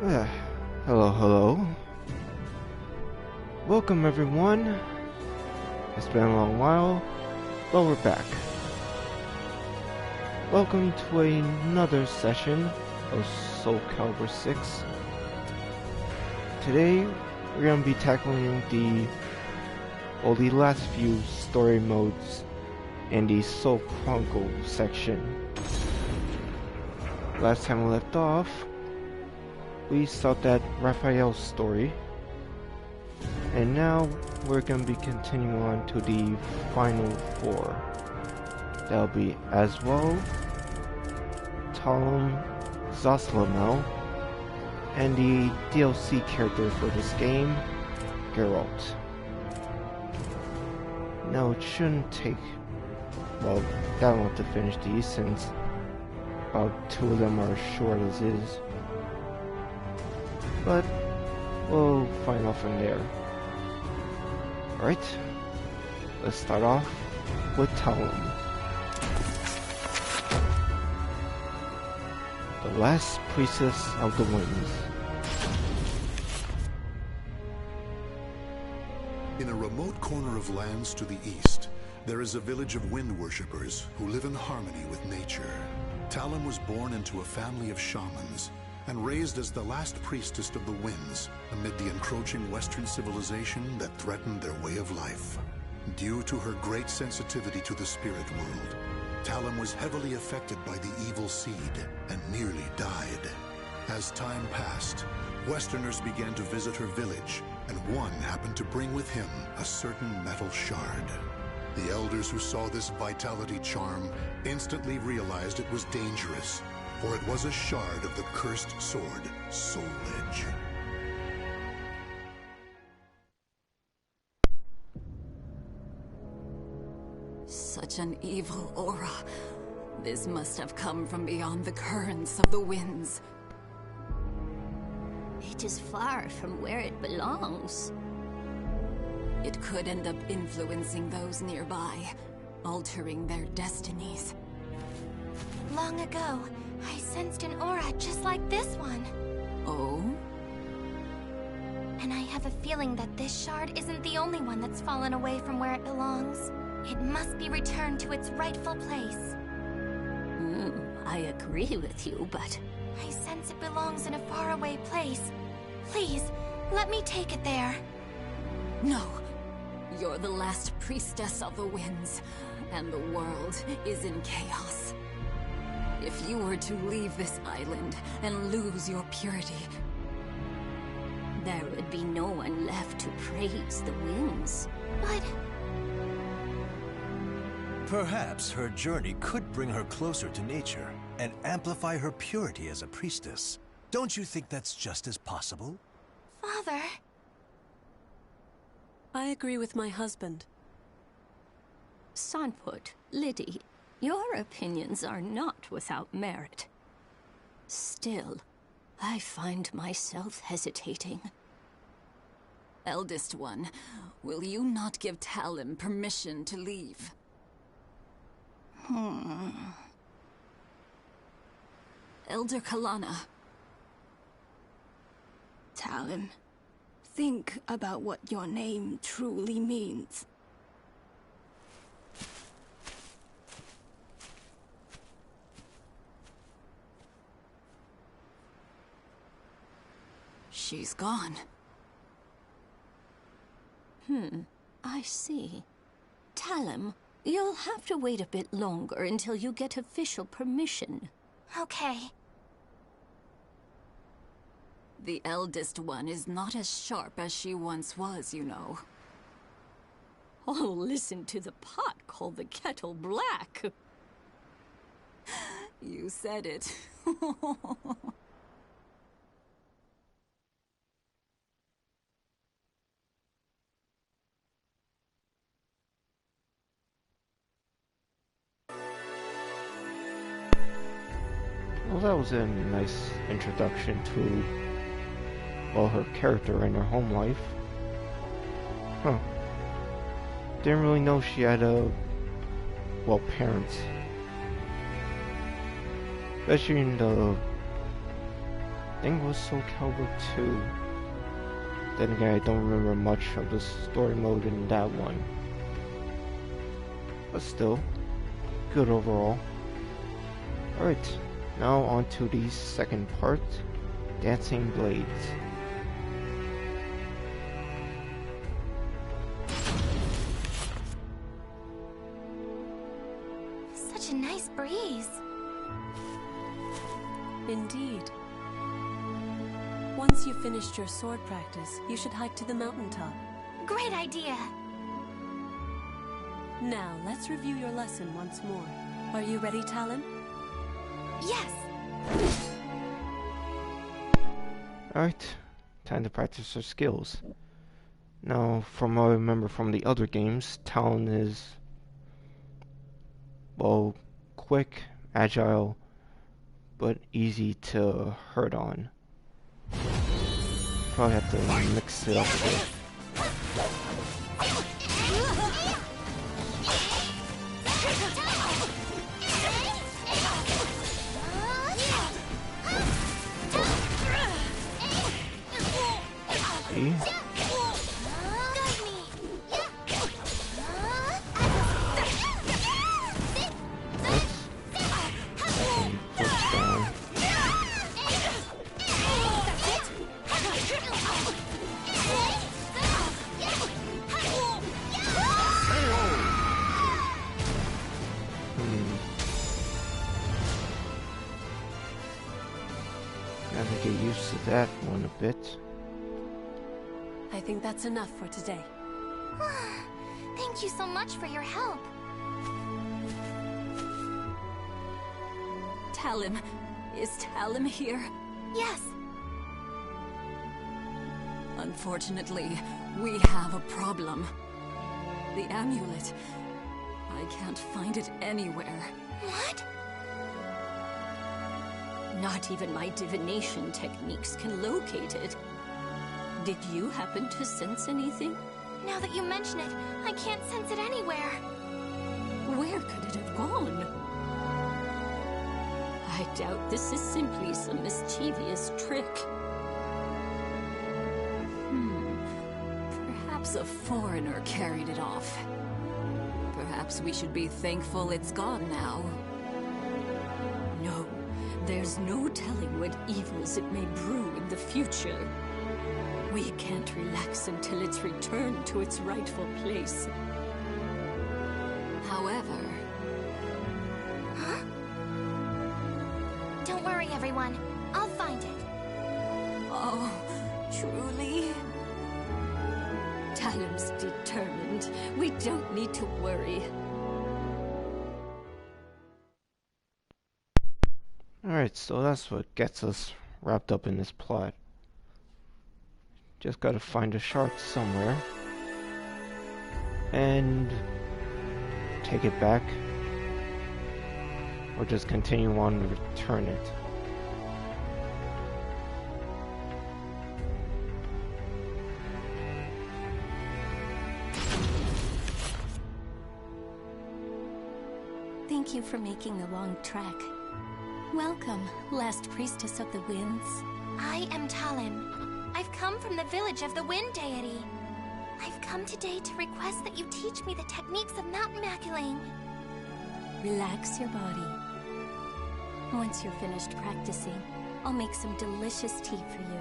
Hello. Welcome everyone. It's been a long while, but we're back. Welcome to another session of Soulcalibur 6. Today, we're going to be tackling the last few story modes in the Soul Chronicle section. Last time we left off, we saw that Raphael's story, and now we're going to be continuing on to the final four. That'll be Aswell, Talon, Saselamel, and the DLC character for this game, Geralt. Now it shouldn't take, well, that long to finish these since about 2 of them are as short as is. But we'll find out from there. Alright, let's start off with Talon. The last Priestess of the Winds. In a remote corner of lands to the east, there is a village of wind worshippers who live in harmony with nature. Talon was born into a family of shamans and raised as the last priestess of the winds amid the encroaching Western civilization that threatened their way of life. Due to her great sensitivity to the spirit world, Talon was heavily affected by the evil seed and nearly died. As time passed, Westerners began to visit her village, and one happened to bring with him a certain metal shard. The elders who saw this vitality charm instantly realized it was dangerous, for it was a shard of the cursed sword, Soul Edge. Such an evil aura. This must have come from beyond the currents of the winds. It is far from where it belongs. It could end up influencing those nearby, altering their destinies. Long ago, I sensed an aura just like this one. Oh? And I have a feeling that this shard isn't the only one that's fallen away from where it belongs. It must be returned to its rightful place. I agree with you, but... I sense it belongs in a faraway place. Please, let me take it there. No. You're the last priestess of the winds, and the world is in chaos. If you were to leave this island and lose your purity... there would be no one left to praise the winds. But... perhaps her journey could bring her closer to nature and amplify her purity as a priestess. Don't you think that's just as possible? Father... I agree with my husband. Sanput, Liddy, your opinions are not without merit. Still, I find myself hesitating. Eldest one, will you not give Talon permission to leave? Elder Kalana. Talon, think about what your name truly means. She's gone. I see. Talon, you'll have to wait a bit longer until you get official permission. Okay. The eldest one is not as sharp as she once was, you know. Oh, listen to the pot call the kettle black. You said it. Well, that was a nice introduction to, well, her character and her home life. Huh. Didn't really know she had parents. Especially in the think it was Soulcalibur 2. Then again, I don't remember much of the story mode in that one. But still, good overall. Alright, now on to the second part, Dancing Blades. Such a nice breeze. Indeed. Once you've finished your sword practice, you should hike to the mountaintop. Great idea. Now, let's review your lesson once more. Are you ready, Talon? Yes. Alright, time to practice her skills. Now, from what I remember from the other games, Talon is, well, quick, agile, but easy to hurt on. Probably have to mix it up a bit. See? Gotta get used to that one a bit. I think that's enough for today. Thank you so much for your help. Talon. Is Talon here? Yes. Unfortunately, we have a problem. The amulet. I can't find it anywhere. What? Not even my divination techniques can locate it. Did you happen to sense anything? Now that you mention it, I can't sense it anywhere. Where could it have gone? I doubt this is simply some mischievous trick. Perhaps a foreigner carried it off. Perhaps we should be thankful it's gone now. No, there's no telling what evils it may brew in the future. We can't relax until it's returned to its rightful place. However... Huh? Don't worry, everyone. I'll find it. Oh, truly? Talon's determined. We don't need to worry. Alright, so that's what gets us wrapped up in this plot. Just gotta find a shard somewhere and take it back, or just continue on and return it. Thank you for making the long trek. Welcome, last Priestess of the Winds. I am Talon. I've come from the village of the Wind Deity. I've come today to request that you teach me the techniques of mountain maculating. Relax your body. Once you're finished practicing, I'll make some delicious tea for you.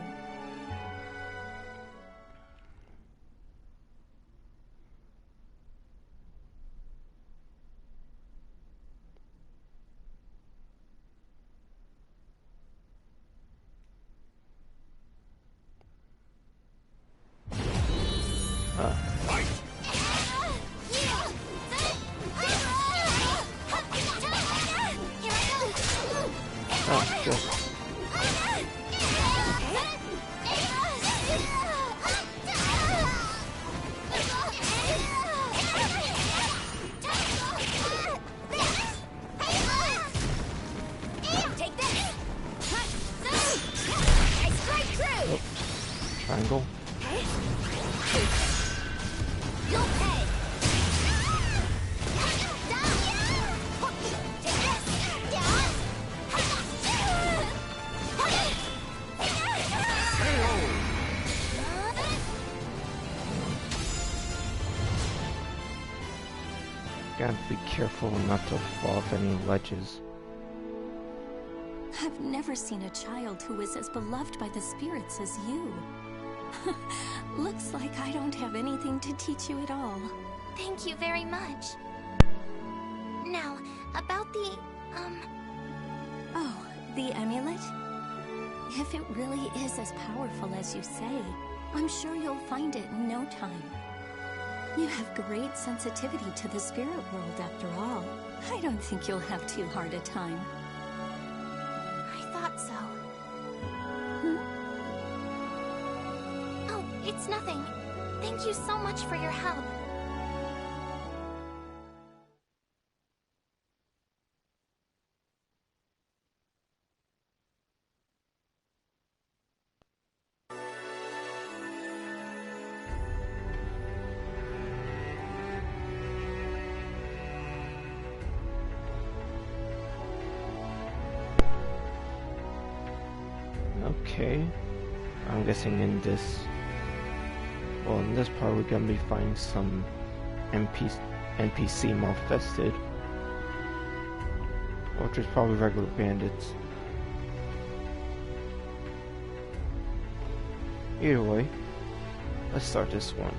Triangle. Gotta be careful not to fall off any ledges. I've never seen a child who is as beloved by the spirits as you. Looks like I don't have anything to teach you at all. Thank you very much. Now, about the, Oh, the amulet? If it really is as powerful as you say, I'm sure you'll find it in no time. You have great sensitivity to the spirit world after all. I don't think you'll have too hard a time. I thought so. Oh, it's nothing. Thank you so much for your help. Okay, I'm guessing in this part we're gonna be finding some NPC malfested, which is probably regular bandits. Either way, let's start this one.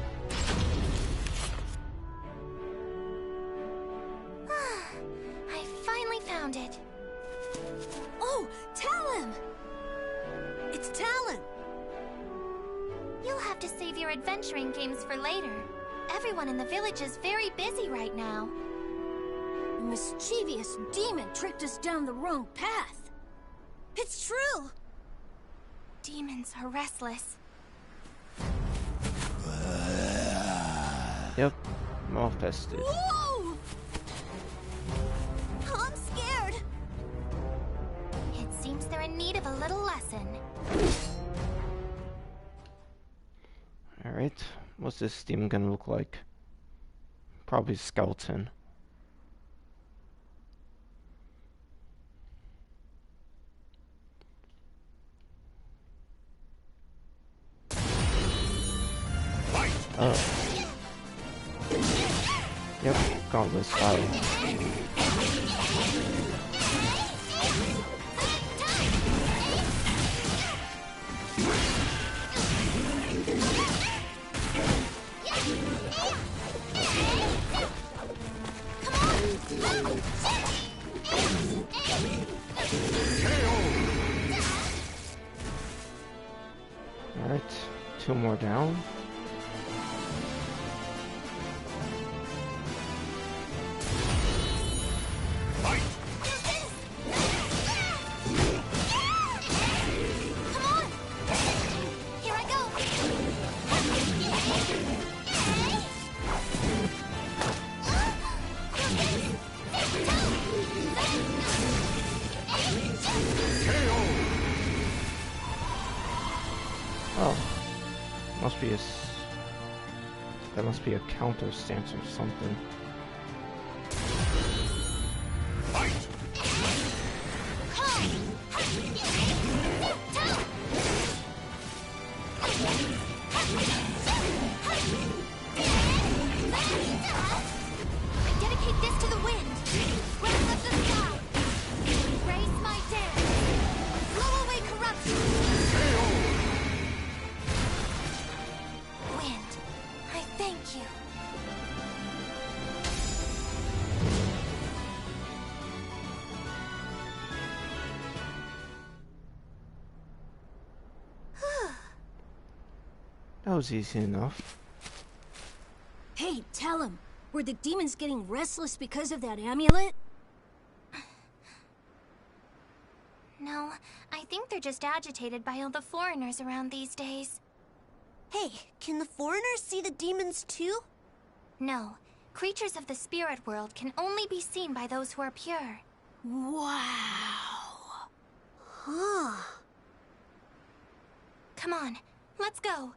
I finally found it. Oh, Talon! It's Talon! You'll have to save your adventuring games for later. Everyone in the village is very busy right now. A mischievous demon tricked us down the wrong path. It's true! Demons are restless. Yep, malfested. Whoa! I'm scared! It seems they're in need of a little lesson. Alright, what's this demon gonna look like? Probably a skeleton. Oh. Yep, gauntlet style. Alright, 2 more down. Oh, that must be a counter stance or something. I dedicate this to the wind. Breath of the sky. Raise my dance. Blow away corruption. Wind, I thank you. That was easy enough. Hey, tell him. Were the demons getting restless because of that amulet? No, I think they're just agitated by all the foreigners around these days. Hey, can the foreigners see the demons too? No, creatures of the spirit world can only be seen by those who are pure. Wow. Huh. Come on, let's go.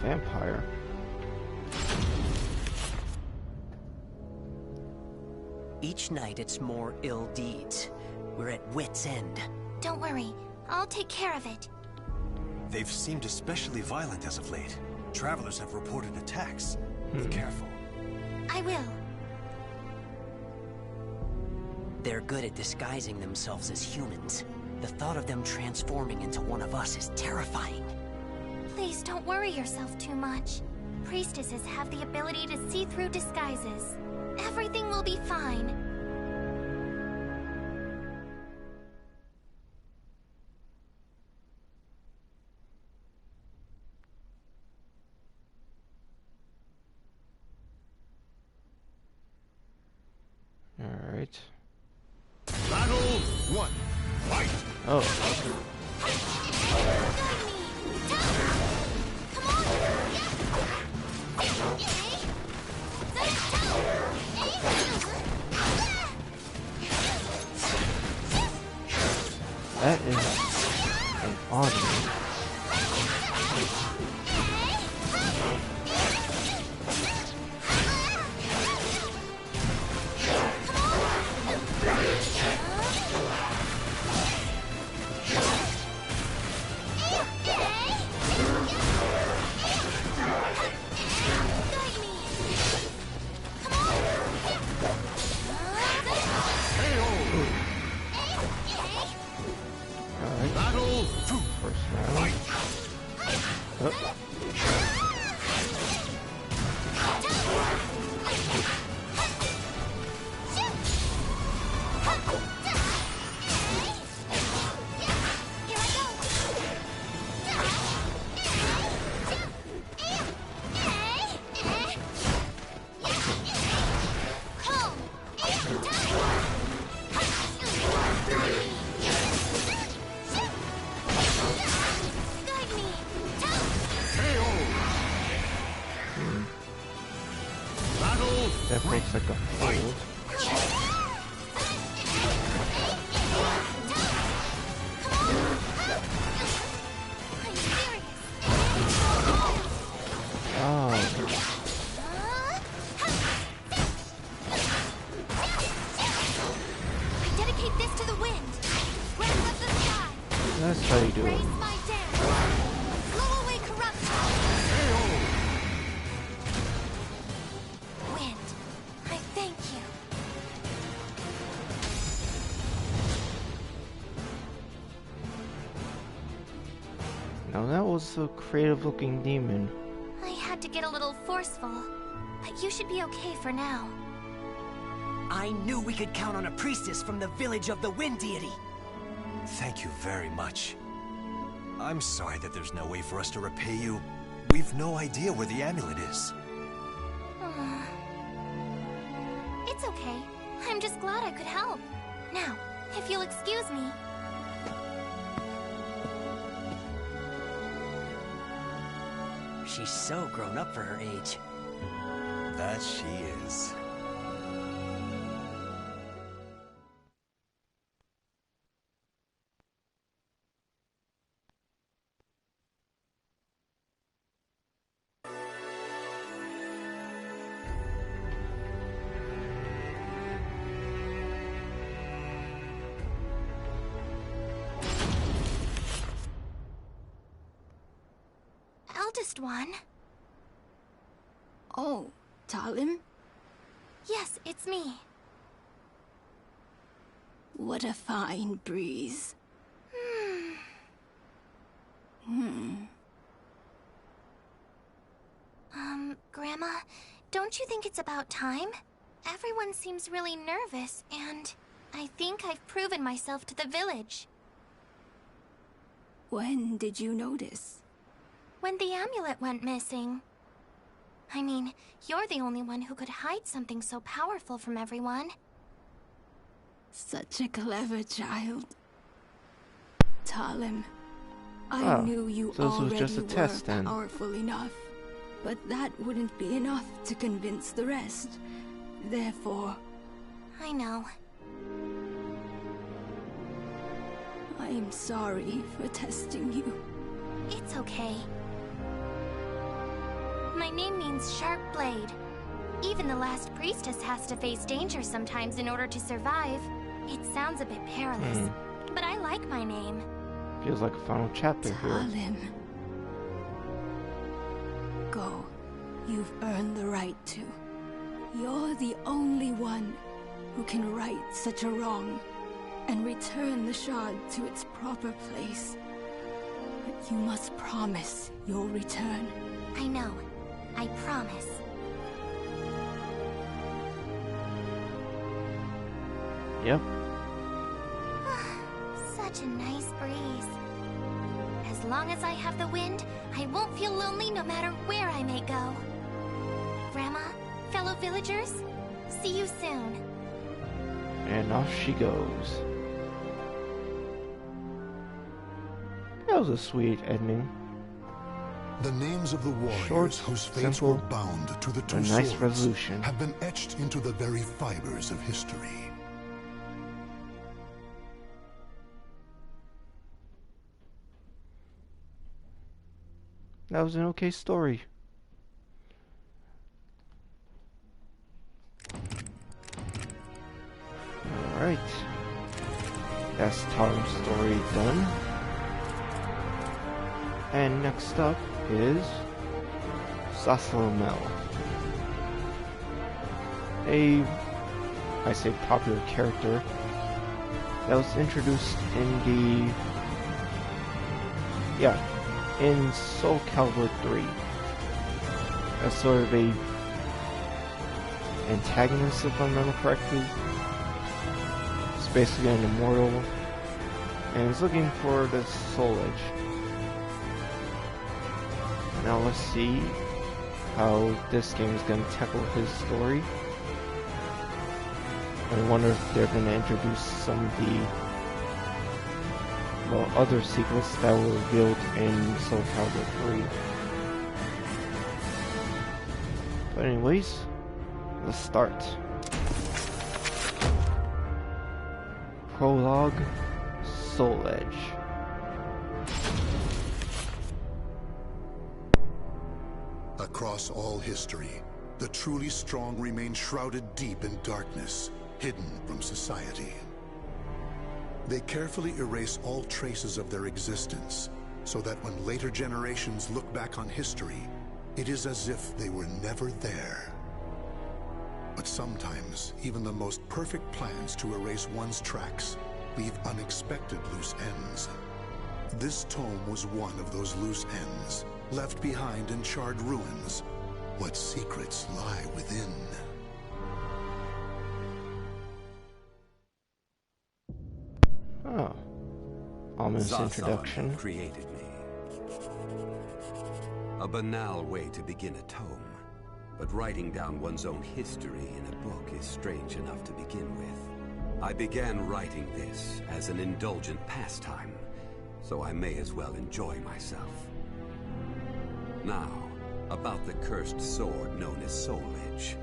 vampire. Each night it's more ill deeds. We're at wit's end. Don't worry, I'll take care of it. They've seemed especially violent as of late. Travelers have reported attacks. Be careful. I will. They're good at disguising themselves as humans. The thought of them transforming into one of us is terrifying. Please don't worry yourself too much. Priestesses have the ability to see through disguises. Everything will be fine. Alright. Battle 1. Fight! Oh. That is an odd one. That looks like a hold. I dedicate this to the wind. Breath of the sky. That's how you do it. Raise my dance. Blow away corruption. Wind, I thank you. Now that was a creative looking demon. I had to get a little forceful, but you should be okay for now. I knew we could count on a priestess from the village of the wind deity. Thank you very much. I'm sorry that there's no way for us to repay you. We've no idea where the amulet is. It's okay. I'm just glad I could help. Now, if you'll excuse me. She's so grown up for her age. That she is. Eldest one? Oh, Talon? Yes, it's me. What a fine breeze. Grandma, don't you think it's about time? Everyone seems really nervous, and I think I've proven myself to the village. When did you notice? When the amulet went missing. I mean, you're the only one who could hide something so powerful from everyone. Such a clever child. Talon, I knew you so this was already just a test, were then. powerful enough, but that wouldn't be enough to convince the rest. Therefore, I know. I am sorry for testing you. It's okay. My name means sharp blade. Even the last priestess has to face danger sometimes in order to survive. It sounds a bit perilous, but I like my name. Feels like a final chapter here. Talon. Go. You've earned the right to. You're the only one who can right such a wrong and return the shard to its proper place. But you must promise you'll return. I know. I promise. Yep. Such a nice breeze. As long as I have the wind, I won't feel lonely no matter where I may go. Grandma, fellow villagers, see you soon. And off she goes. That was a sweet ending. The names of the warriors Short, whose fates simple, were bound to the two a nice swords resolution. have been etched into the very fibers of history. That was an okay story. Alright. That's Talon's story done. And next up is Saselamel. I say popular character that was introduced in in Soulcalibur 3 as sort of a antagonist, if I remember correctly. It's basically an immortal and is looking for the soul edge. Now let's see how this game is going to tackle his story. I wonder if they're going to introduce some of the other secrets that were revealed in Soulcalibur 3. But anyways, let's start. Prologue, Soul Edge. Across all history, the truly strong remain shrouded deep in darkness, hidden from society. They carefully erase all traces of their existence, so that when later generations look back on history, it is as if they were never there. But sometimes, even the most perfect plans to erase one's tracks leave unexpected loose ends. This tome was one of those loose ends, left behind in charred ruins. What secrets lie within? Oh. Ominous Saselamel introduction. created me. A banal way to begin a tome, but writing down one's own history in a book is strange enough to begin with. I began writing this as an indulgent pastime, so I may as well enjoy myself. Now, about the cursed sword known as Soul Edge.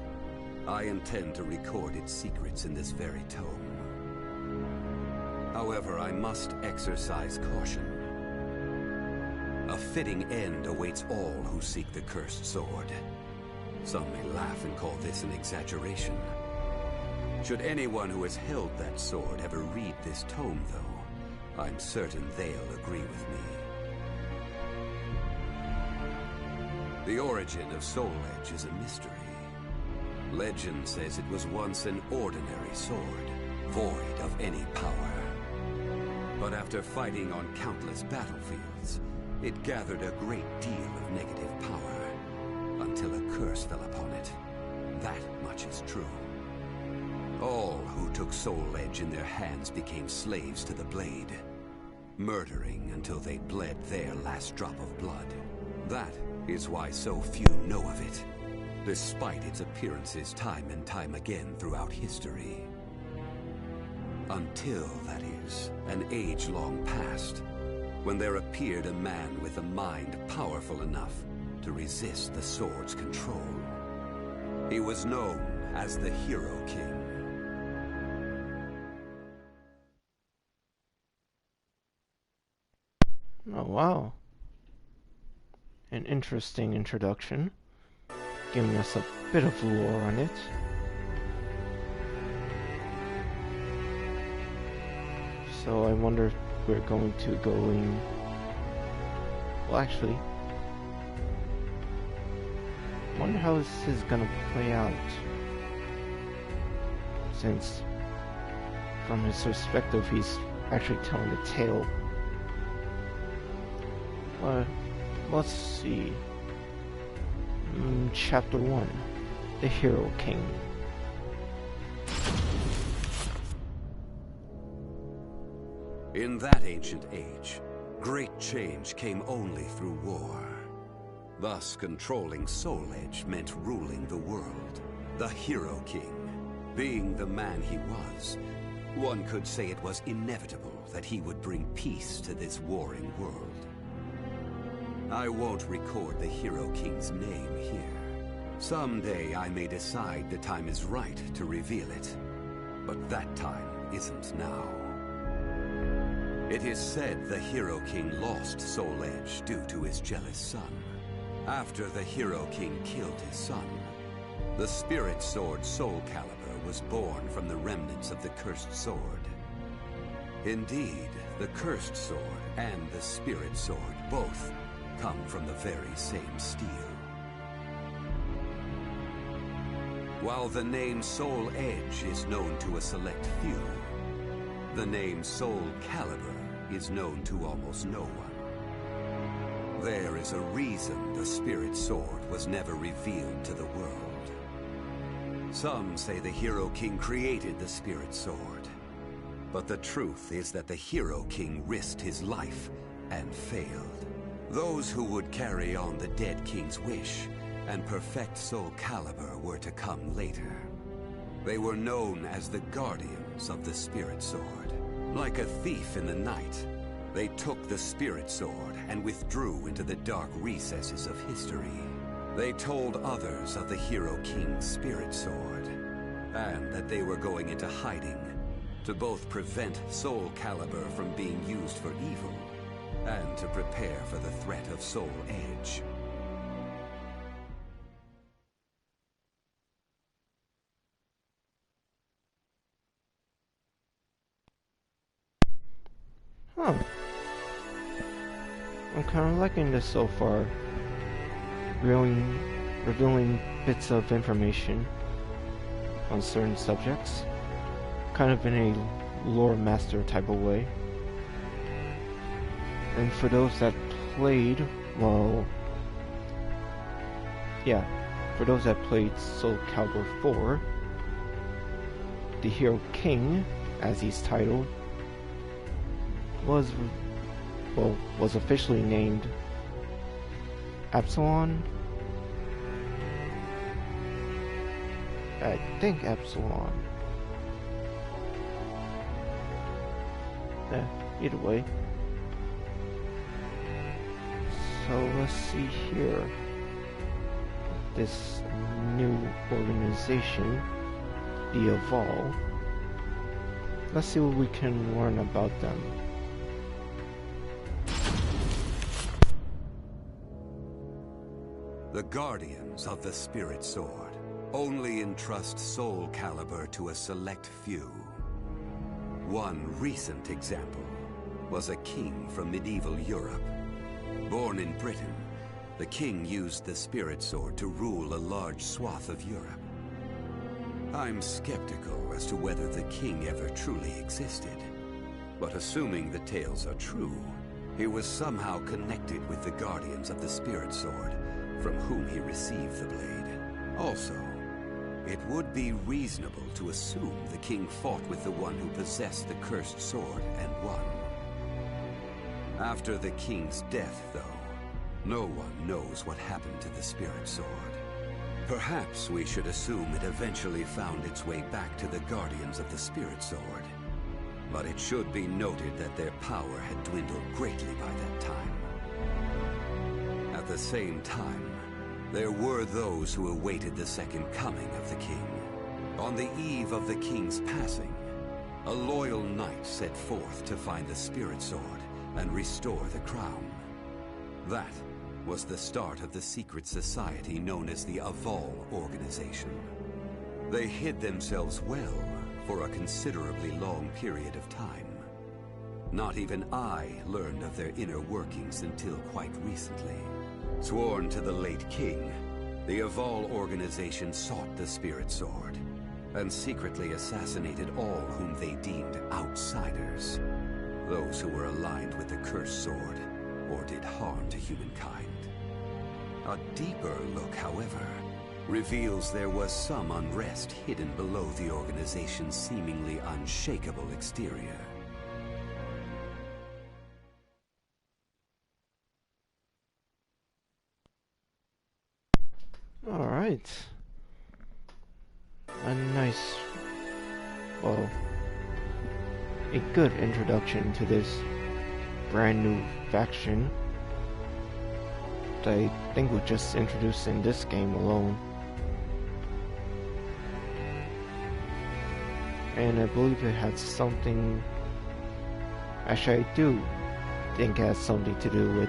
I intend to record its secrets in this very tome. However, I must exercise caution. A fitting end awaits all who seek the cursed sword. Some may laugh and call this an exaggeration. Should anyone who has held that sword ever read this tome, though, I'm certain they'll agree with me. The origin of Soul Edge is a mystery. Legend says it was once an ordinary sword, void of any power. But after fighting on countless battlefields, it gathered a great deal of negative power, until a curse fell upon it. That much is true. All who took Soul Edge in their hands became slaves to the blade, murdering until they bled their last drop of blood. That is why so few know of it, despite its appearances time and time again throughout history. Until, that is, an age long past, when there appeared a man with a mind powerful enough to resist the sword's control. He was known as the Hero King. Oh wow. An interesting introduction. giving us a bit of lore on it. So I wonder if we're going to go in... Well, actually, I wonder how this is gonna play out. Since, from his perspective, he's actually telling the tale. Let's see. Chapter 1. The Hero King. In that ancient age, great change came only through war. Thus, controlling Soul Edge meant ruling the world. The Hero King. Being the man he was, one could say it was inevitable that he would bring peace to this warring world. I won't record the Hero King's name here. Someday I may decide the time is right to reveal it, but that time isn't now. It is said the Hero King lost Soul Edge due to his jealous son. After the Hero King killed his son, the spirit sword Soulcalibur was born from the remnants of the cursed sword. Indeed, the cursed sword and the spirit sword both come from the very same steel. While the name Soul Edge is known to a select few, the name Soulcalibur is known to almost no one. There is a reason the spirit sword was never revealed to the world. Some say the Hero King created the spirit sword, but the truth is that the Hero King risked his life and failed. Those who would carry on the dead king's wish and perfect Soulcalibur were to come later. They were known as the Guardians of the Spirit Sword. Like a thief in the night, they took the Spirit Sword and withdrew into the dark recesses of history. They told others of the Hero King's Spirit Sword, and that they were going into hiding to both prevent Soulcalibur from being used for evil, and to prepare for the threat of Soul Edge. Huh. I'm kind of liking this so far. Revealing bits of information on certain subjects. Kind of in a lore master type of way. And for those that played, well... yeah, for those that played Soulcalibur 4, the Hero King, as he's titled, was officially named Absalon. I think Absalon. Yeah, either way. So let's see here. This new organization, the Evolve. Let's see what we can learn about them. The Guardians of the Spirit Sword only entrust Soulcalibur to a select few. One recent example was a king from medieval Europe. Born in Britain, the king used the Spirit Sword to rule a large swath of Europe. I'm skeptical as to whether the king ever truly existed, but assuming the tales are true, he was somehow connected with the Guardians of the Spirit Sword, from whom he received the blade. Also, it would be reasonable to assume the king fought with the one who possessed the cursed sword and won. After the king's death, though, no one knows what happened to the Spirit Sword. Perhaps we should assume it eventually found its way back to the Guardians of the Spirit Sword. But it should be noted that their power had dwindled greatly by that time. At the same time, there were those who awaited the second coming of the king. On the eve of the king's passing, a loyal knight set forth to find the Spirit Sword and restore the crown. That was the start of the secret society known as the Aval Organization. They hid themselves well for a considerably long period of time. Not even I learned of their inner workings until quite recently. Sworn to the late king, the Aval Organization sought the Spirit Sword, and secretly assassinated all whom they deemed outsiders. Those who were aligned with the Cursed Sword, or did harm to humankind. A deeper look, however, reveals there was some unrest hidden below the organization's seemingly unshakable exterior. Alright. A nice, well, a good introduction to this brand new faction that I think was just introduced in this game alone. And I believe it had something, actually I do think it has something to do with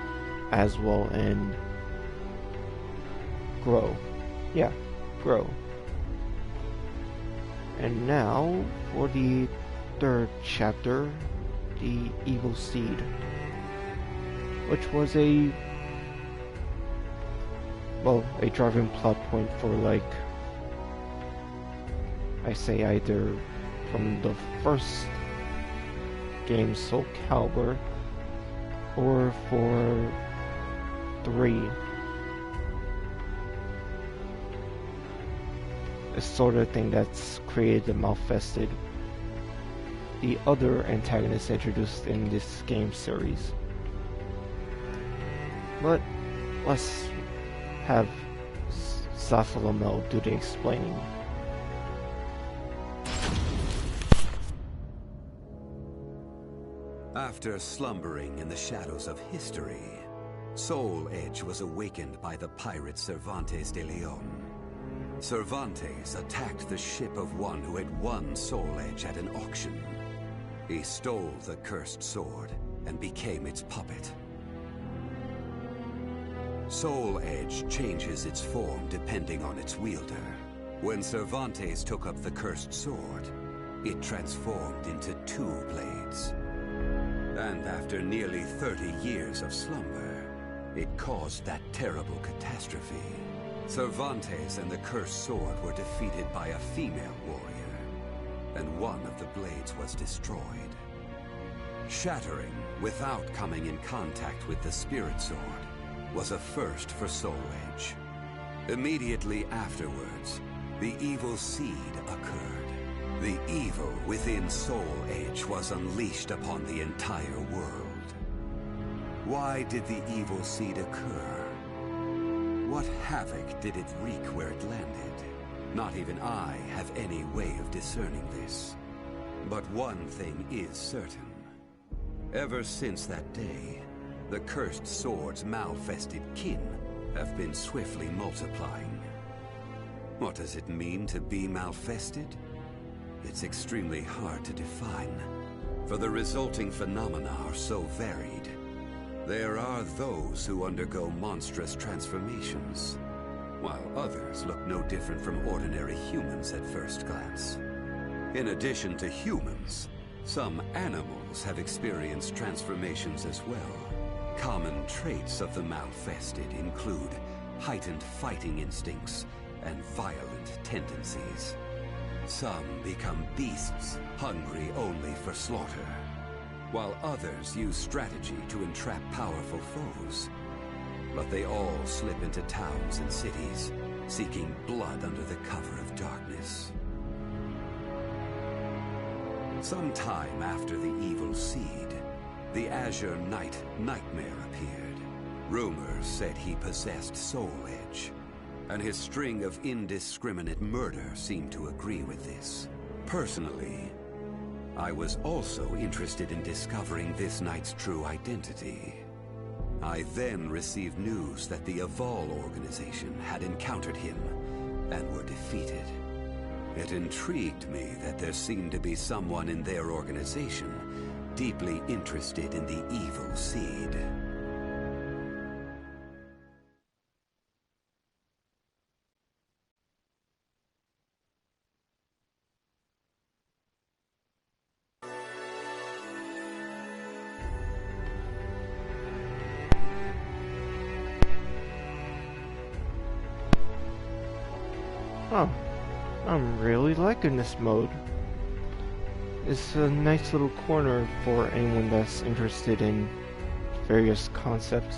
Aswell and Grow. Yeah, Grow. And now for the third chapter, the Evil Seed, which was a driving plot point for, like, I say either from the first game, Soulcalibur, or for 3. A sort of thing that's created the Malfested, the other antagonist introduced in this game series. But let's have Saselamel do the explaining. After slumbering in the shadows of history, Soul Edge was awakened by the pirate Cervantes de Leon. Cervantes attacked the ship of one who had won Soul Edge at an auction. He stole the cursed sword and became its puppet. Soul Edge changes its form depending on its wielder. When Cervantes took up the cursed sword, it transformed into 2 blades. And after nearly 30 years of slumber, it caused that terrible catastrophe. Cervantes and the cursed sword were defeated by a female warrior, and one of the blades was destroyed. Shattering without coming in contact with the Spirit Sword was a first for Soul Edge. Immediately afterwards, the Evil Seed occurred. The evil within Soul Edge was unleashed upon the entire world. Why did the Evil Seed occur? What havoc did it wreak where it landed? Not even I have any way of discerning this. But one thing is certain. Ever since that day, the cursed sword's malfested kin have been swiftly multiplying. What does it mean to be malfested? It's extremely hard to define, for the resulting phenomena are so varied. There are those who undergo monstrous transformations, while others look no different from ordinary humans at first glance. In addition to humans, some animals have experienced transformations as well. Common traits of the malfested include heightened fighting instincts and violent tendencies. Some become beasts, hungry only for slaughter, while others use strategy to entrap powerful foes. But they all slip into towns and cities, seeking blood under the cover of darkness. Sometime after the Evil Seed, the Azure Knight Nightmare appeared. Rumors said he possessed Soul Edge, and his string of indiscriminate murder seemed to agree with this. Personally, I was also interested in discovering this knight's true identity. I then received news that the Aval organization had encountered him and were defeated. It intrigued me that there seemed to be someone in their organization deeply interested in the Evil Seed. Oh, I'm really liking this mode. It's a nice little corner for anyone that's interested in various concepts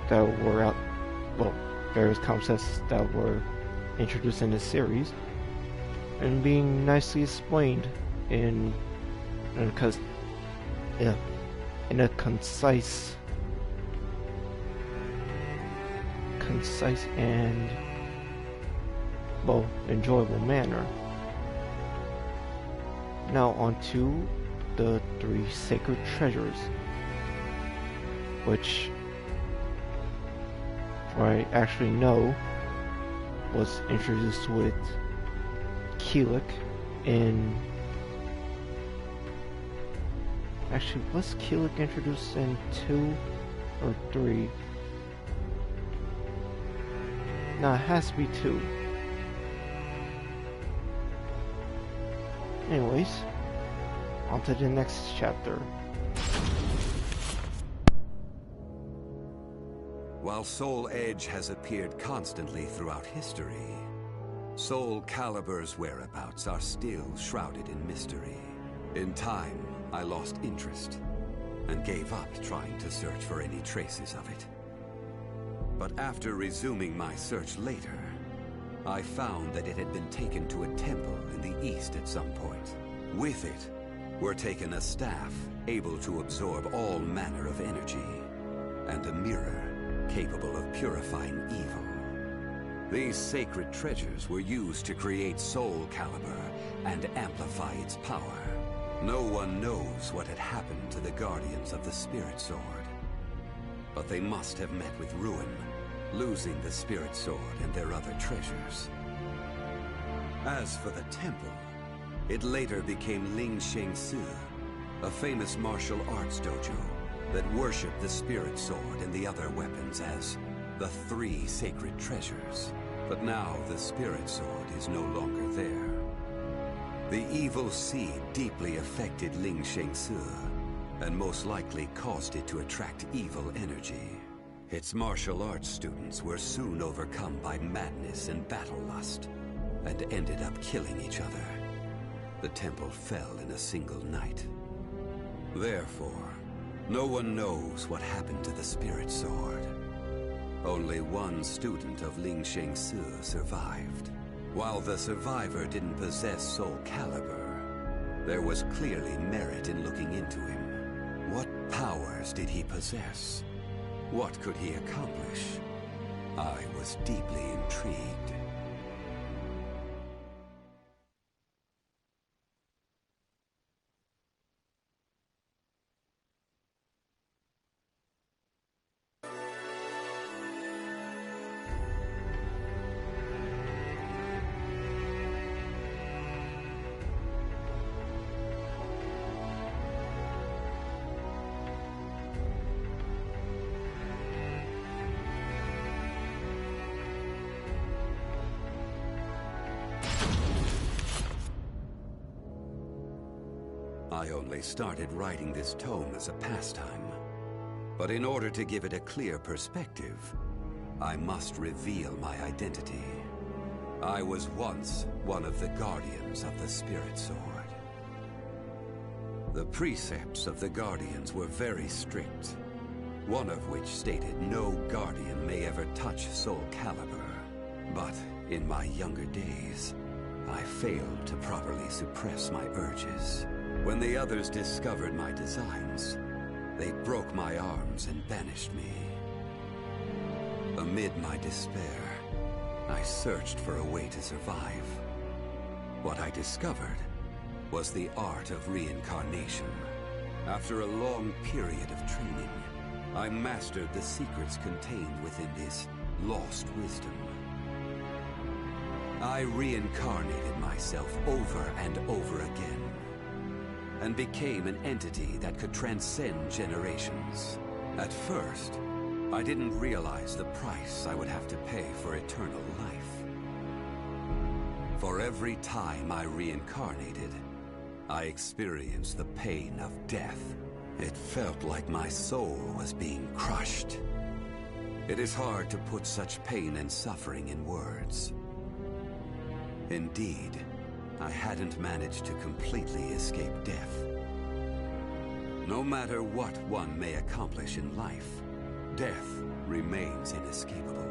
that were out, well, various concepts that were introduced in this series, and being nicely explained in a concise and, well, enjoyable manner. Now onto the 3 sacred treasures, which I actually know was introduced with Keelik in... Actually, was Keelik introduced in 2 or 3? No, it has to be 2. Anyways, on to the next chapter. While Soul Edge has appeared constantly throughout history, Soulcalibur's whereabouts are still shrouded in mystery. In time, I lost interest and gave up trying to search for any traces of it. But after resuming my search later, I found that it had been taken to a temple in the east at some point. With it were taken a staff able to absorb all manner of energy, and a mirror capable of purifying evil. These sacred treasures were used to create Soulcalibur and amplify its power. No one knows what had happened to the Guardians of the Spirit Sword, but they must have met with ruin, losing the Spirit Sword and their other treasures. As for the temple, it later became Ling Sheng Su, a famous martial arts dojo that worshipped the Spirit Sword and the other weapons as the 3 sacred treasures. But now the Spirit Sword is no longer there. The evil seed deeply affected Ling Sheng Su, and most likely caused it to attract evil energy. Its martial arts students were soon overcome by madness and battle lust, and ended up killing each other. The temple fell in a single night. Therefore, no one knows what happened to the Spirit Sword. Only one student of Ling Sheng Su survived. While the survivor didn't possess Soulcalibur, there was clearly merit in looking into him. What powers did he possess? What could he accomplish? I was deeply intrigued. I only started writing this tome as a pastime, but in order to give it a clear perspective, I must reveal my identity. I was once one of the Guardians of the Spirit Sword. The precepts of the Guardians were very strict, one of which stated no Guardian may ever touch Soulcalibur. But in my younger days, I failed to properly suppress my urges. When the others discovered my designs, they broke my arms and banished me. Amid my despair, I searched for a way to survive. What I discovered was the Art of Reincarnation. After a long period of training, I mastered the secrets contained within this lost wisdom. I reincarnated myself over and over again, and became an entity that could transcend generations. At first, I didn't realize the price I would have to pay for eternal life. For every time I reincarnated, I experienced the pain of death. It felt like my soul was being crushed. It is hard to put such pain and suffering in words. Indeed, I hadn't managed to completely escape death. No matter what one may accomplish in life, death remains inescapable.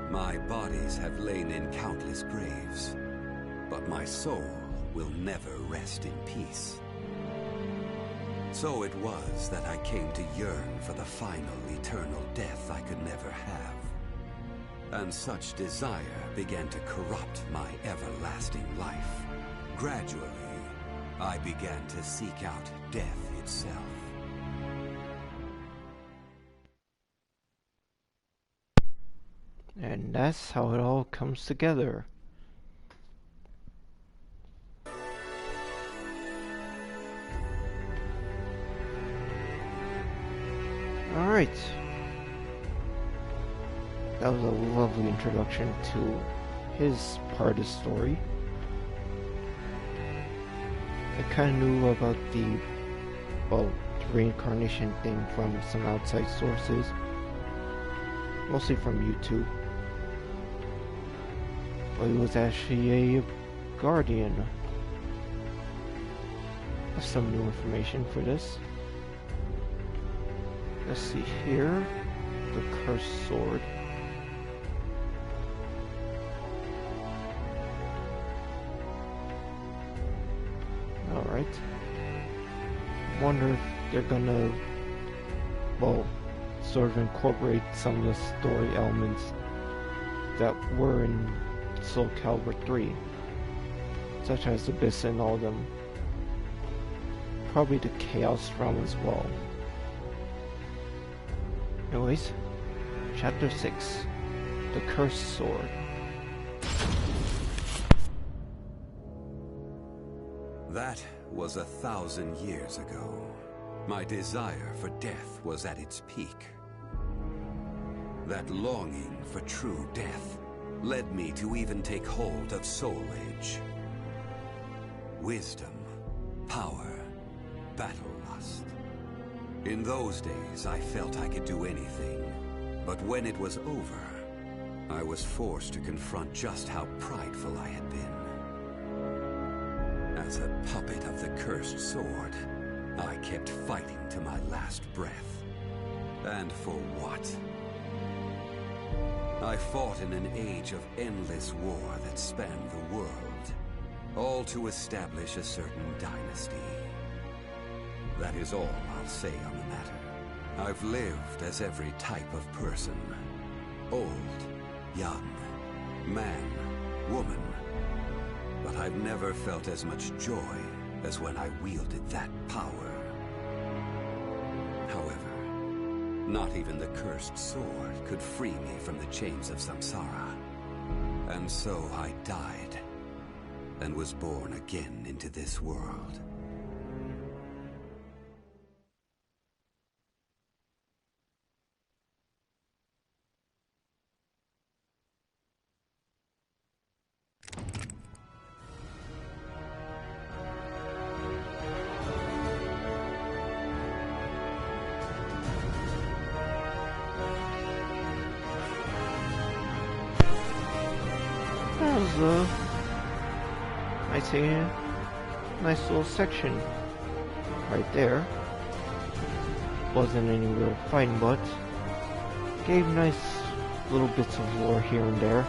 My bodies have lain in countless graves, but my soul will never rest in peace. So it was that I came to yearn for the final eternal death I could never have. And such desire began to corrupt my everlasting life. Gradually, I began to seek out death itself. And that's how it all comes together. Alright. That was a lovely introduction to his part of the story. I kind of knew about the reincarnation thing from some outside sources, mostly from YouTube. But he was actually a guardian. That's some new information for this. Let's see here. The cursed sword. Alright. Wonder if they're gonna, sort of incorporate some of the story elements that were in Soulcalibur 3, such as Abyss and all them. Probably the Chaos realm as well. Anyways, Chapter 6, The Cursed Sword. That was 1,000 years ago. My desire for death was at its peak. That longing for true death led me to even take hold of Soul Edge. Wisdom, power, battle lust. In those days, I felt I could do anything. But when it was over, I was forced to confront just how prideful I had been. As a puppet of the cursed sword, I kept fighting to my last breath. And for what? I fought in an age of endless war that spanned the world, all to establish a certain dynasty. That is all I'll say on the matter. I've lived as every type of person. Old, young, man, woman. But I've never felt as much joy as when I wielded that power. However, not even the cursed sword could free me from the chains of samsara. And so I died, and was born again into this world. That was I'd say a nice little section right there. Wasn't any real fighting, but gave nice little bits of lore here and there.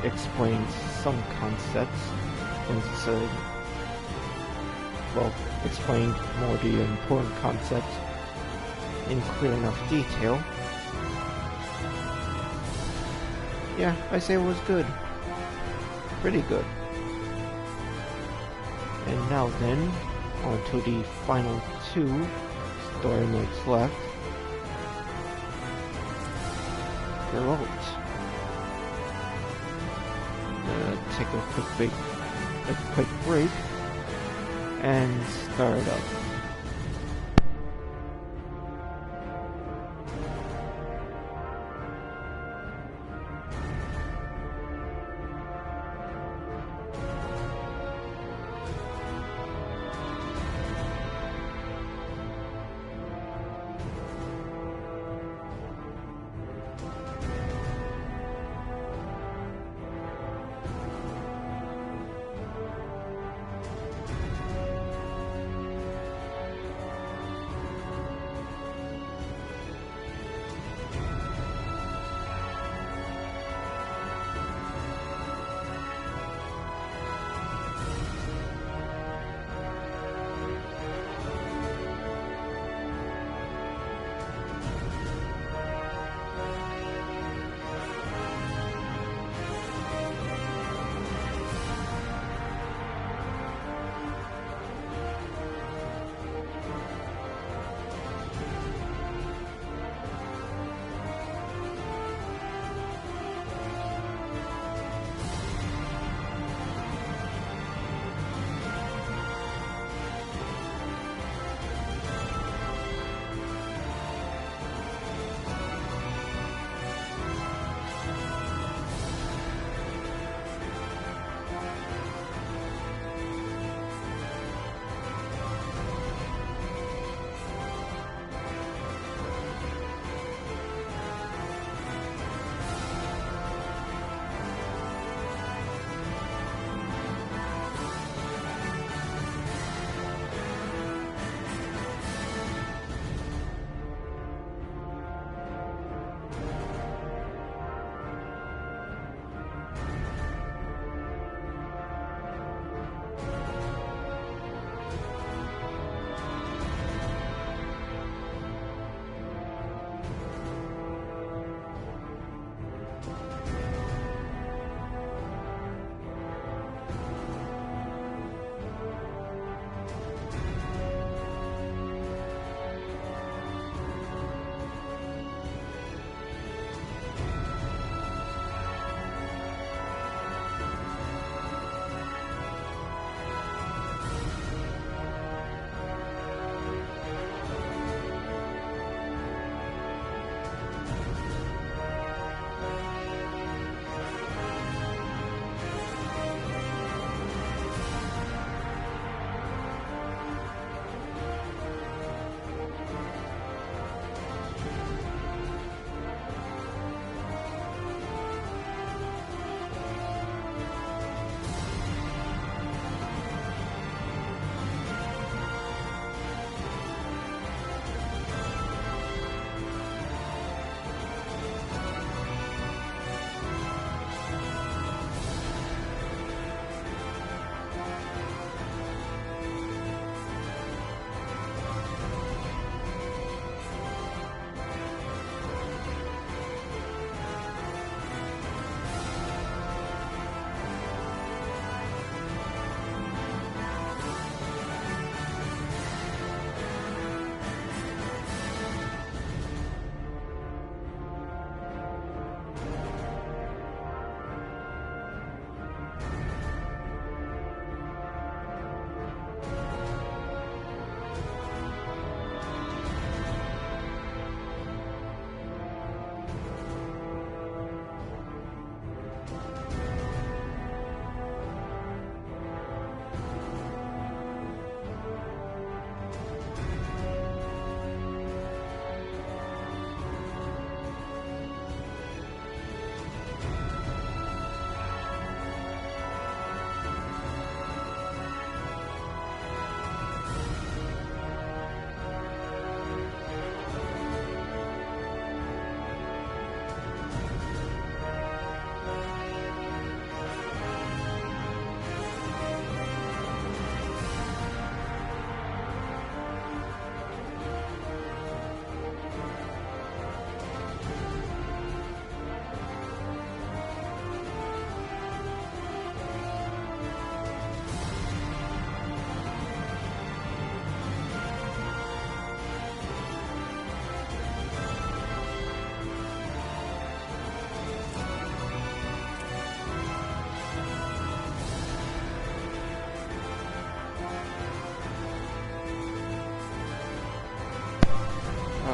Explains some concepts, and explained more the important concepts in clear enough detail. Yeah, I say it was good. Pretty good. And now then, on to the final 2 story modes left. Geralt. Take a quick break and start it up.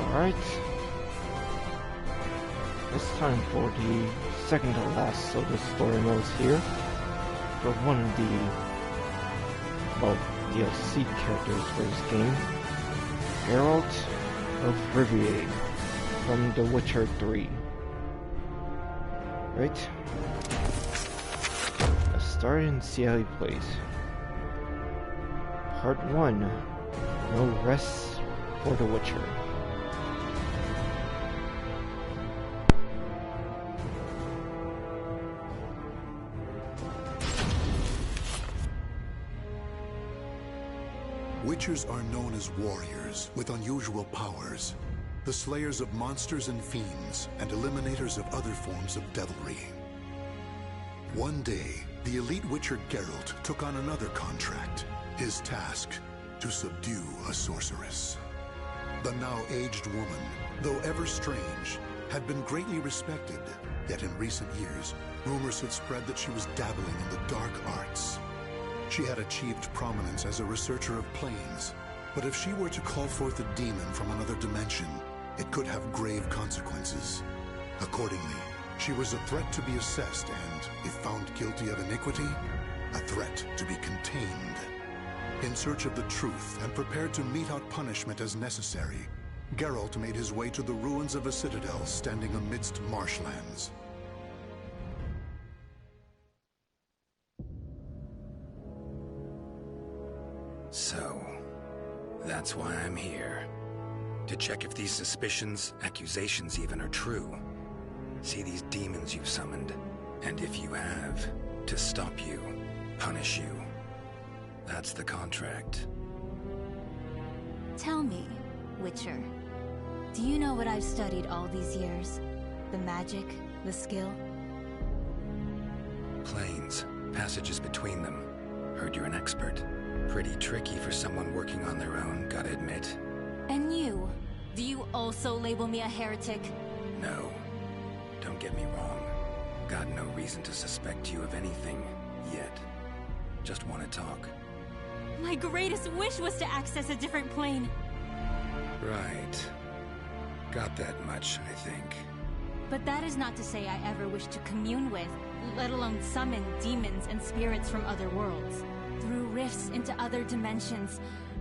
Alright. It's time for the second to last of the story modes here. For one of the, well, DLC characters for this game. Geralt of Rivia from The Witcher 3. Right? Let's start and see how he plays. Part 1. No rest for the Witcher. Witchers are known as warriors with unusual powers, the slayers of monsters and fiends, and eliminators of other forms of devilry. One day, the elite Witcher Geralt took on another contract, his task, to subdue a sorceress. The now aged woman, though ever strange, had been greatly respected, yet in recent years, rumors had spread that she was dabbling in the dark arts. She had achieved prominence as a researcher of planes, but if she were to call forth a demon from another dimension, it could have grave consequences. Accordingly, she was a threat to be assessed and, if found guilty of iniquity, a threat to be contained. In search of the truth and prepared to mete out punishment as necessary, Geralt made his way to the ruins of a citadel standing amidst marshlands. So, that's why I'm here. To check if these suspicions, accusations even, are true. See these demons you've summoned, and if you have, to stop you, punish you. That's the contract. Tell me, Witcher, do you know what I've studied all these years? The magic, the skill? Planes, passages between them. Heard you're an expert. Pretty tricky for someone working on their own, gotta admit. And you? Do you also label me a heretic? No. Don't get me wrong. Got no reason to suspect you of anything, yet. Just want to talk. My greatest wish was to access a different plane. Right. Got that much, I think. But that is not to say I ever wish to commune with, let alone summon demons and spirits from other worlds. Through rifts into other dimensions,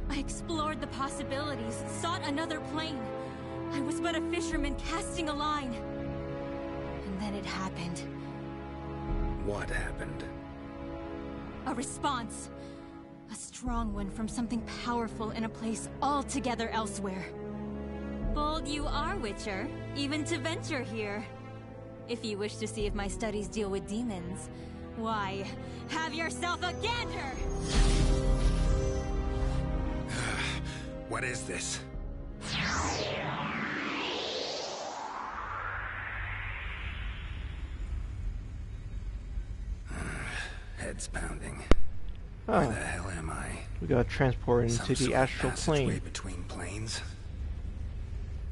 I explored the possibilities, sought another plane. I was but a fisherman casting a line. And then it happened. What happened? A response. A strong one from something powerful in a place altogether elsewhere. Bold you are, Witcher, even to venture here. If you wish to see if my studies deal with demons, why, have yourself a gander! What is this? Head's pounding. Where the hell am I? We got transported into the astral plane. Between planes?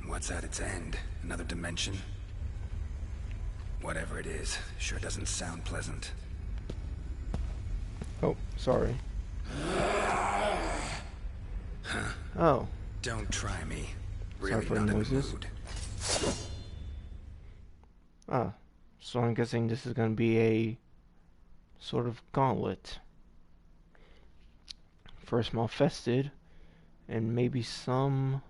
What's at its end? Another dimension? Whatever it is, sure doesn't sound pleasant. Oh, sorry. Huh? Oh. Don't try me. Sorry Really for not the in the noises. mood. Ah, so I'm guessing this is going to be a sort of gauntlet. First Malfested, and maybe some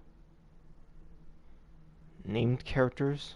named characters.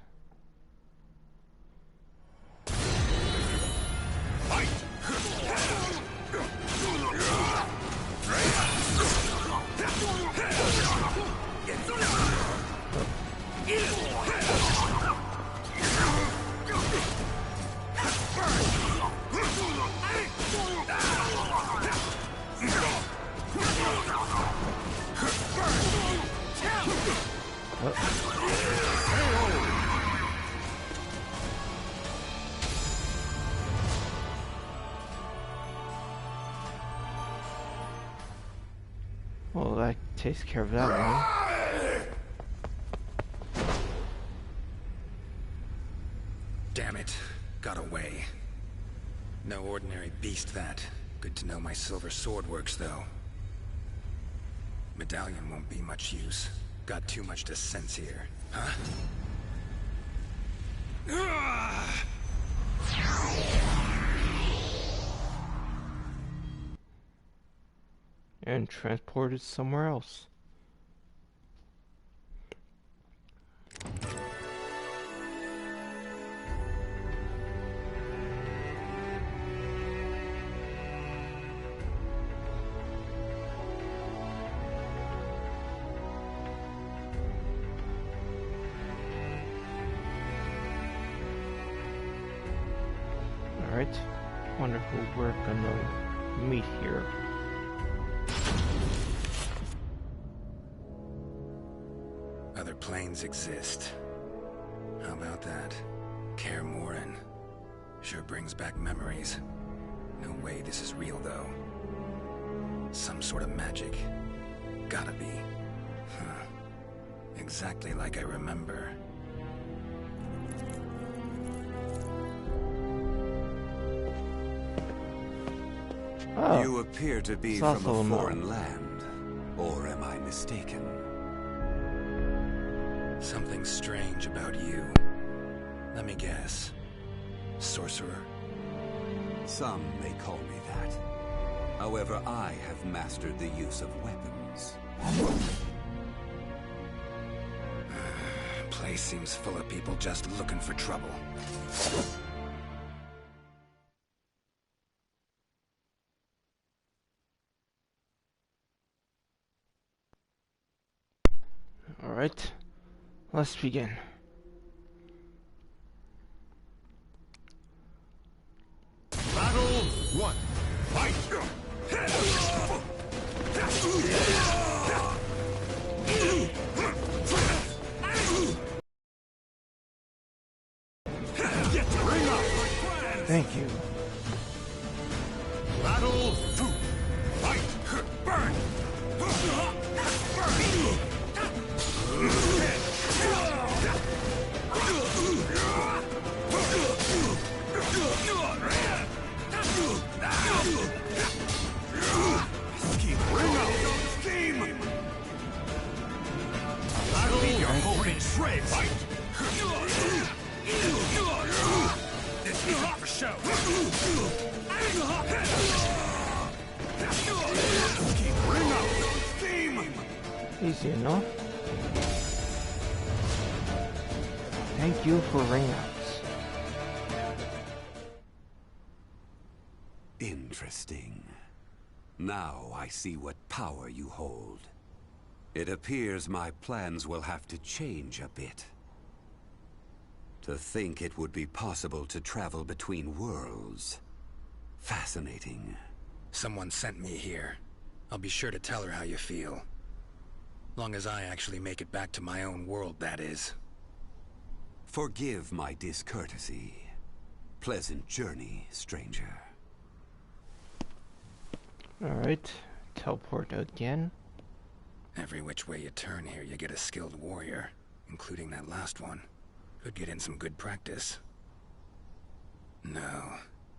Well, that takes care of that one. Damn it. Got away. No ordinary beast, that. Good to know my silver sword works, though. Medallion won't be much use. Got too much to sense here, huh? And transported somewhere else. Alright, wonder who we're gonna meet here. Other planes exist. How about that? Kaer Morhen. Sure brings back memories. No way this is real, though. Some sort of magic. Gotta be. Huh. Exactly like I remember. Oh, you appear to be Saselamel. from a foreign land, or am I mistaken? Something strange about you. Let me guess. Sorcerer? Some may call me that. However, I have mastered the use of weapons. Place seems full of people just looking for trouble. alright, let's begin. Battle 1. Fight! Thank you. Battle 2. Fight! Burn! Bring out those steam! Battle leave your hope in shreds! Fight! This isn't for show! Bring out those steam! Easy enough. Thank you for ringouts. Interesting. Now I see what power you hold. It appears my plans will have to change a bit. To think it would be possible to travel between worlds. Fascinating. Someone sent me here. I'll be sure to tell her how you feel. Long as I actually make it back to my own world, that is. Forgive my discourtesy. Pleasant journey, stranger. Alright, teleport again. Every which way you turn here, you get a skilled warrior, including that last one. Could get in some good practice. No,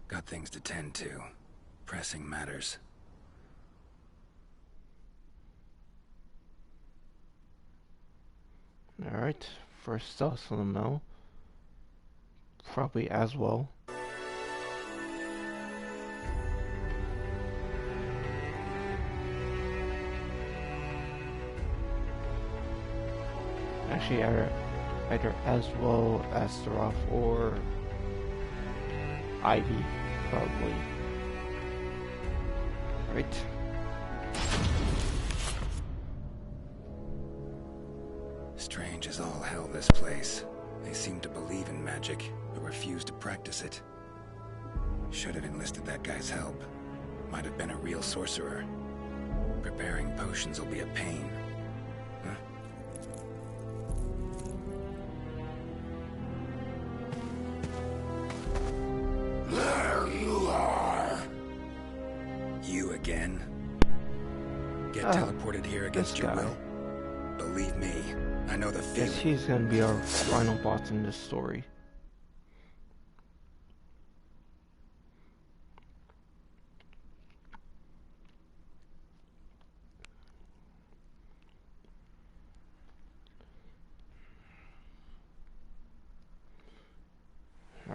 got things to tend to. Pressing matters. Alright, first Saselamel. Probably as well. Actually, either as well as Seraph or Ivy, probably. Right. Strange as all hell, this place. They seem to believe in magic, but refuse to practice it. Should have enlisted that guy's help. Might have been a real sorcerer. Preparing potions will be a pain. Huh? There you are! You again? Get Oh, teleported here against this your guy. will? Believe me, I know the Guess feeling. he's gonna be our final boss in this story.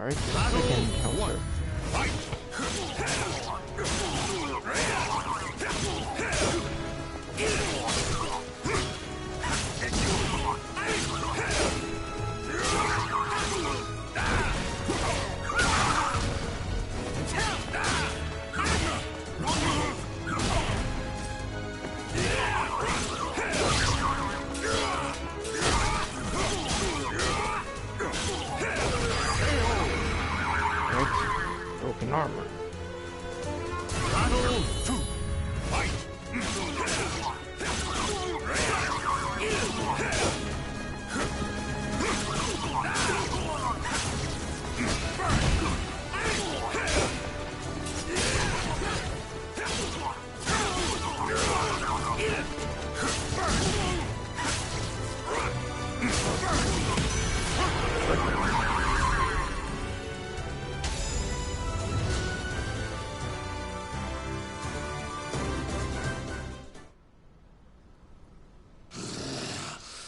Alright, second encounter. Broken armor. Battle 2. Fight.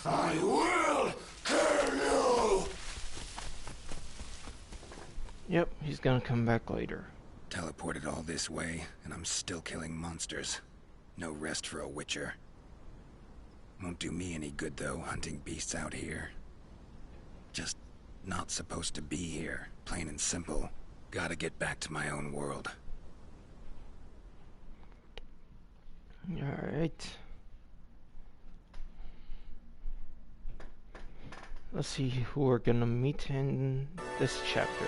I will kill you! Yep, he's gonna come back later. Teleported all this way, and I'm still killing monsters. No rest for a witcher. Won't do me any good, though, hunting beasts out here. Just not supposed to be here, plain and simple. Gotta get back to my own world. Alright. Let's see who we're gonna meet in this chapter.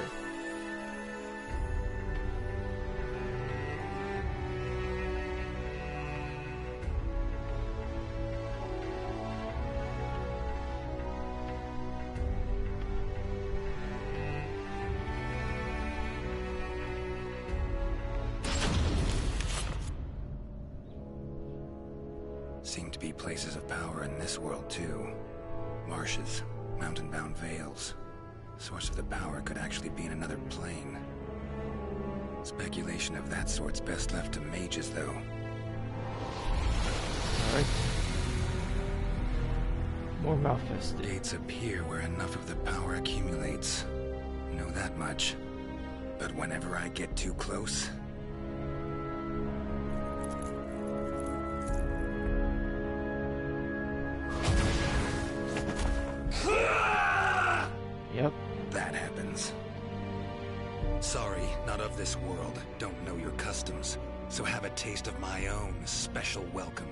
Seem to be places of power in this world, too. Marshes, mountain-bound vales. Source of the power could actually be in another plane. Speculation of that sort's best left to mages, though. Alright. More Malfested. Gates appear where enough of the power accumulates. Know that much. But whenever I get too close... Yep. That happens. Sorry, not of this world. Don't know your customs. So have a taste of my own special welcome.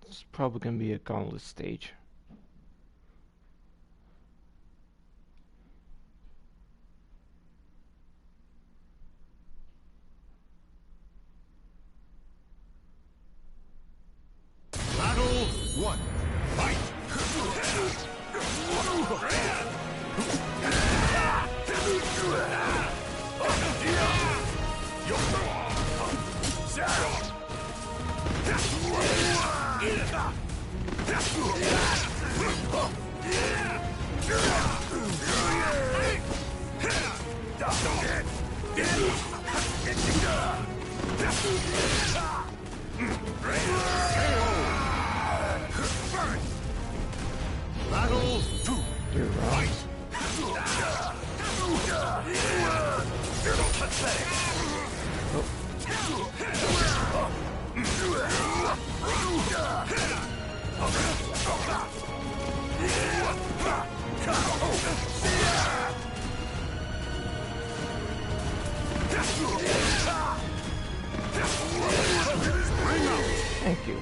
It's probably gonna be a gauntlet stage. Battle 1. Fight! Battle 2. You're right. Thank you.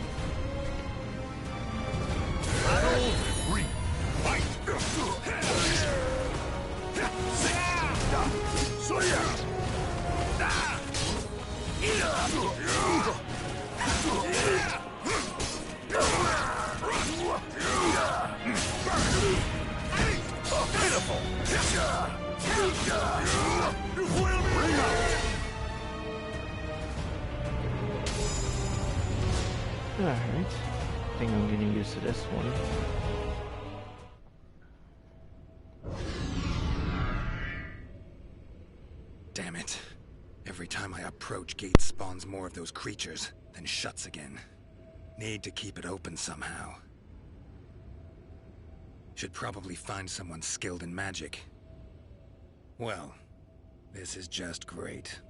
Battle 3. Fight! Alright. I think I'm getting used to this one. Damn it. Every time I approach, gate spawns more of those creatures, then shuts again. Need to keep it open somehow. Should probably find someone skilled in magic. Well, this is just great.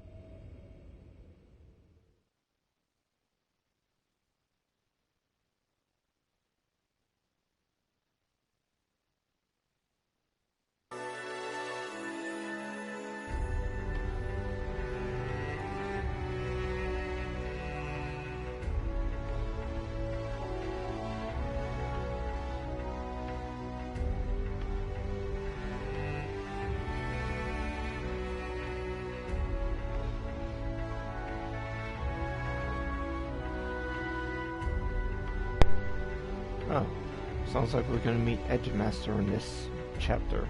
Oh, sounds like we're gonna meet Edgemaster in this chapter.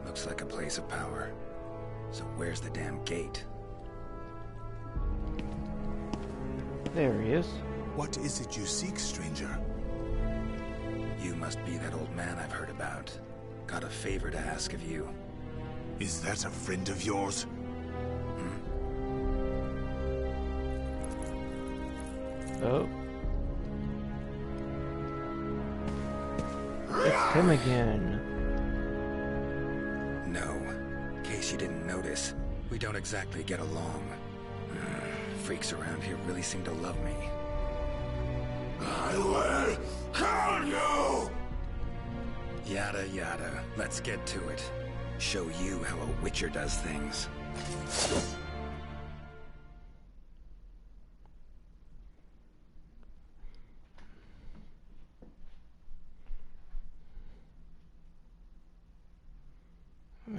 Looks like a place of power. So where's the damn gate? There he is. What is it you seek, stranger? You must be that old man I've heard about. Got a favor to ask of you. Is that a friend of yours? Oh. It's him again. No. In case you didn't notice, we don't exactly get along. Freaks around here really seem to love me. I will kill you! Yada yada. Let's get to it. Show you how a Witcher does things.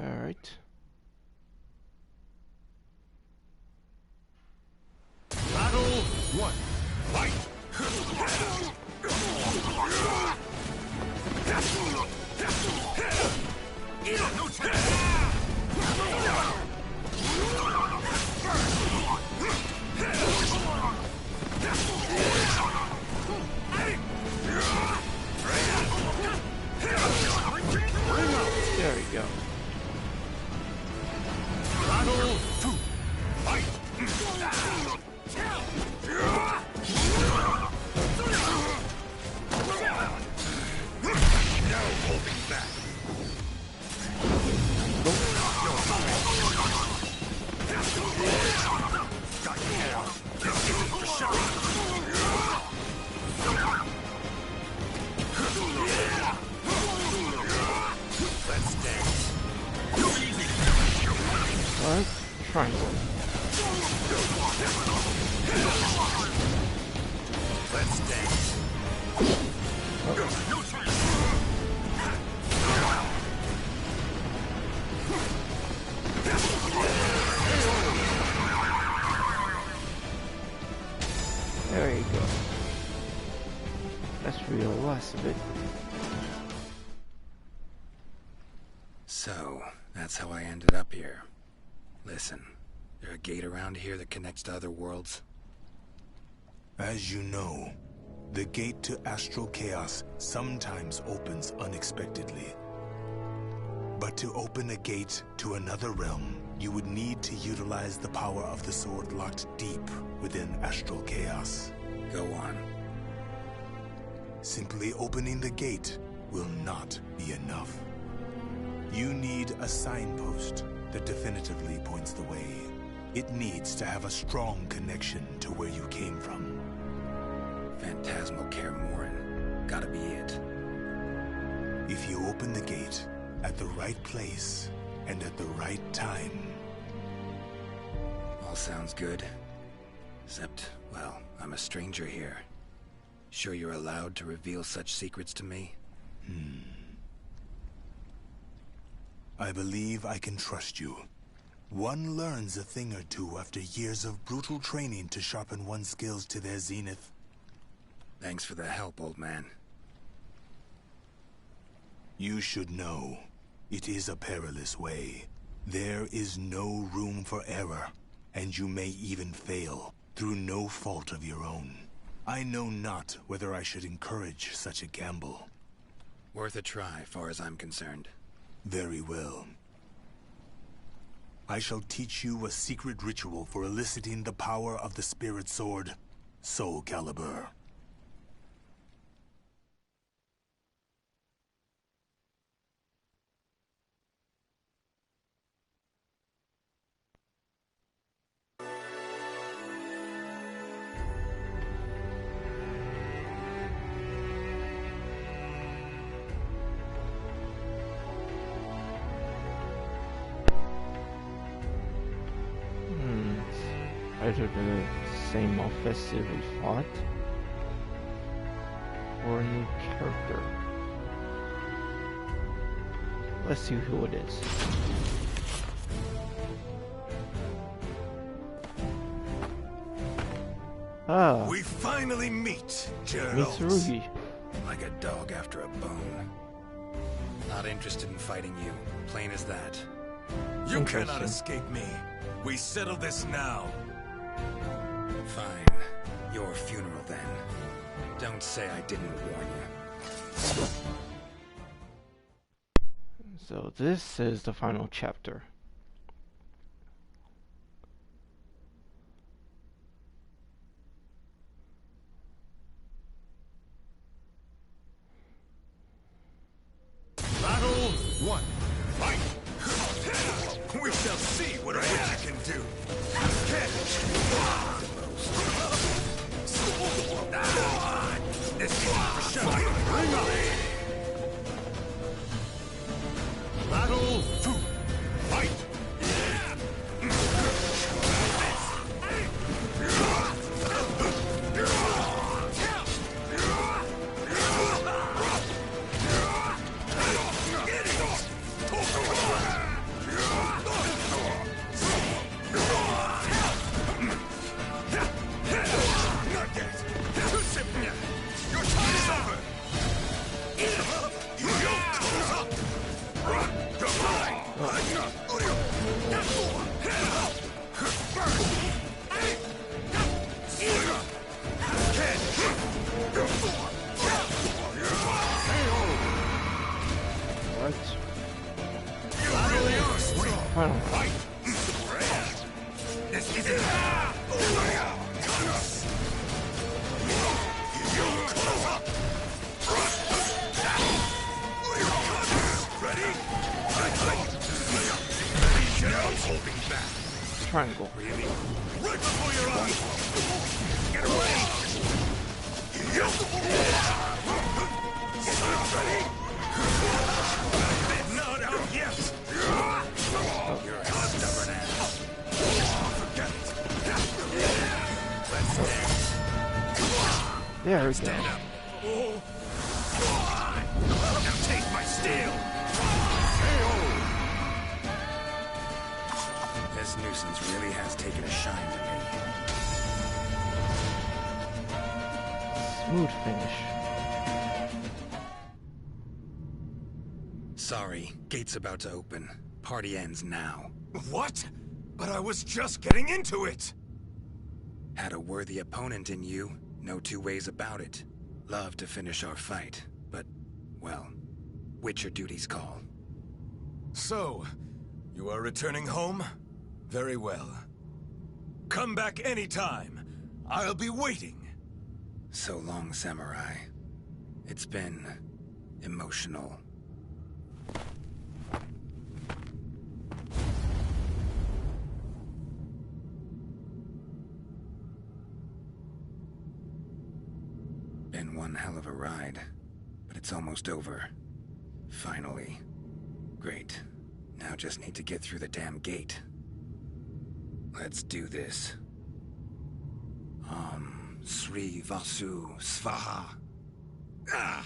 Alright. Battle 1. Fight! No There we go. Battle 2. Fight! No holding back. Got you now. Give it a shot. Let's dance. Alright, triangle. Let's dance. No time. There you go. That's real less of it. So, that's how I ended up here. Listen, there a gate around here that connects to other worlds? As you know, the gate to astral chaos sometimes opens unexpectedly. But to open a gate to another realm, you would need to utilize the power of the sword locked deep within astral chaos. Go on. Simply opening the gate will not be enough. You need a signpost that definitively points the way. It needs to have a strong connection to where you came from. Phantasmal Kaer Morhen. Gotta be it. If you open the gate at the right place and at the right time. All sounds good. Except, well, I'm a stranger here. Sure you're allowed to reveal such secrets to me? I believe I can trust you. One learns a thing or two after years of brutal training to sharpen one's skills to their zenith. Thanks for the help, old man. You should know, it is a perilous way. There is no room for error, and you may even fail, through no fault of your own. I know not whether I should encourage such a gamble. Worth a try, far as I'm concerned. Very well. I shall teach you a secret ritual for eliciting the power of the spirit sword. Soulcalibur. Either the same office we fought, or a new character. Let's see who it is. Ah, We finally meet, Gerald. Mitsurugi. Like a dog after a bone. Not interested in fighting you, plain as that. You cannot escape me. We settle this now. Fine. Your funeral, then. Don't say I didn't warn you. So this is the final chapter. Battle 1. Fight! We shall see what a witch can do. This is for sure. Battle 2. Fight! Chronicle. Really? Right before your eyes! Get away! Ready? Not out yet! You're a stubborn ass. Forget it. Let's dance. There we go. Stand up. Now take my steel! This nuisance really has taken a shine to me. Smooth finish. Sorry, gate's about to open. Party ends now. What? But I was just getting into it! Had a worthy opponent in you, no two ways about it. Love to finish our fight, but, well, Witcher duties call. So, you are returning home? Very well. Come back anytime. I'll be waiting. So long, Samurai. It's been emotional. Been one hell of a ride, but it's almost over. Finally. Great. Now just need to get through the damn gate. Let's do this. Sri Vasu Svaha. Ah!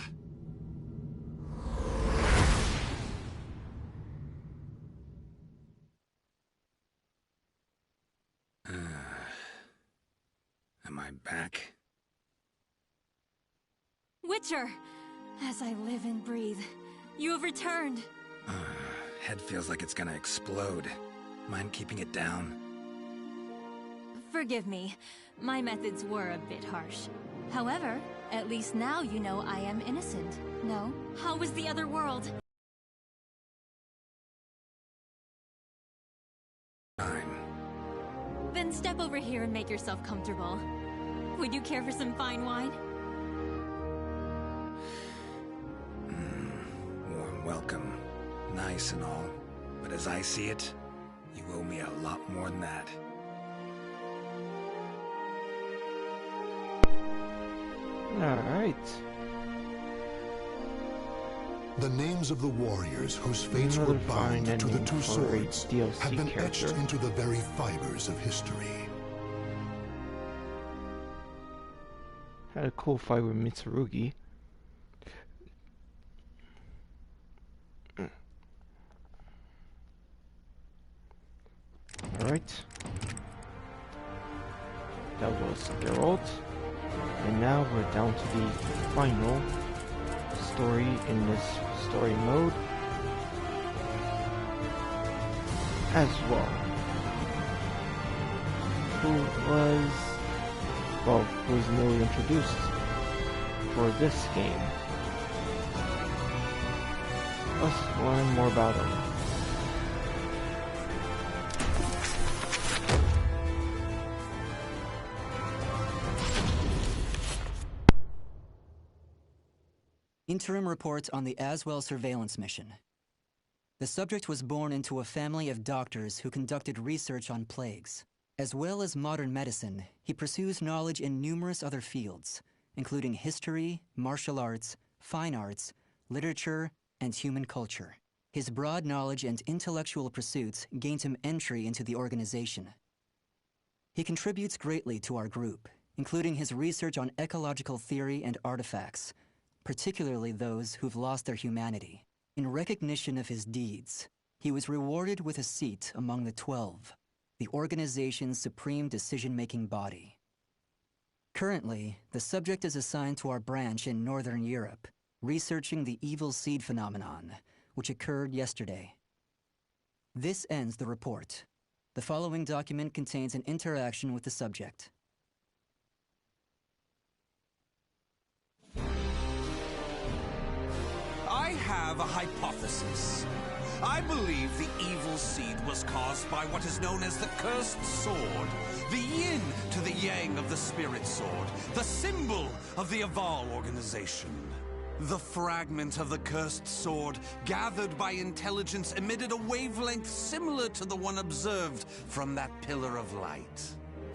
Am I back? Witcher! As I live and breathe, you have returned. Head feels like it's gonna explode. Mind keeping it down? Forgive me. My methods were a bit harsh. However, at least now you know I am innocent. No? How was the other world? Fine. Then step over here and make yourself comfortable. Would you care for some fine wine? Warm welcome. Nice and all. But as I see it, you owe me a lot more than that. Alright. The names of the warriors whose fates were bound to the two swords have been etched into the very fibers of history. Had a cool fight with Mitsurugi. Alright. That was Geralt. And now we're down to the final story in this story mode as well. Who was newly introduced for this game. Let's learn more about him. Interim report on the Aswell surveillance mission. The subject was born into a family of doctors who conducted research on plagues. As well as modern medicine, he pursues knowledge in numerous other fields, including history, martial arts, fine arts, literature, and human culture. His broad knowledge and intellectual pursuits gained him entry into the organization. He contributes greatly to our group, including his research on ecological theory and artifacts, particularly those who've lost their humanity. In recognition of his deeds, he was rewarded with a seat among the 12, the organization's supreme decision-making body. Currently, the subject is assigned to our branch in Northern Europe, researching the evil seed phenomenon, which occurred yesterday. This ends the report. The following document contains an interaction with the subject. I have a hypothesis. I believe the evil seed was caused by what is known as the Cursed Sword, the yin to the yang of the Spirit Sword, the symbol of the Aval organization. The fragment of the Cursed Sword, gathered by intelligence, emitted a wavelength similar to the one observed from that pillar of light.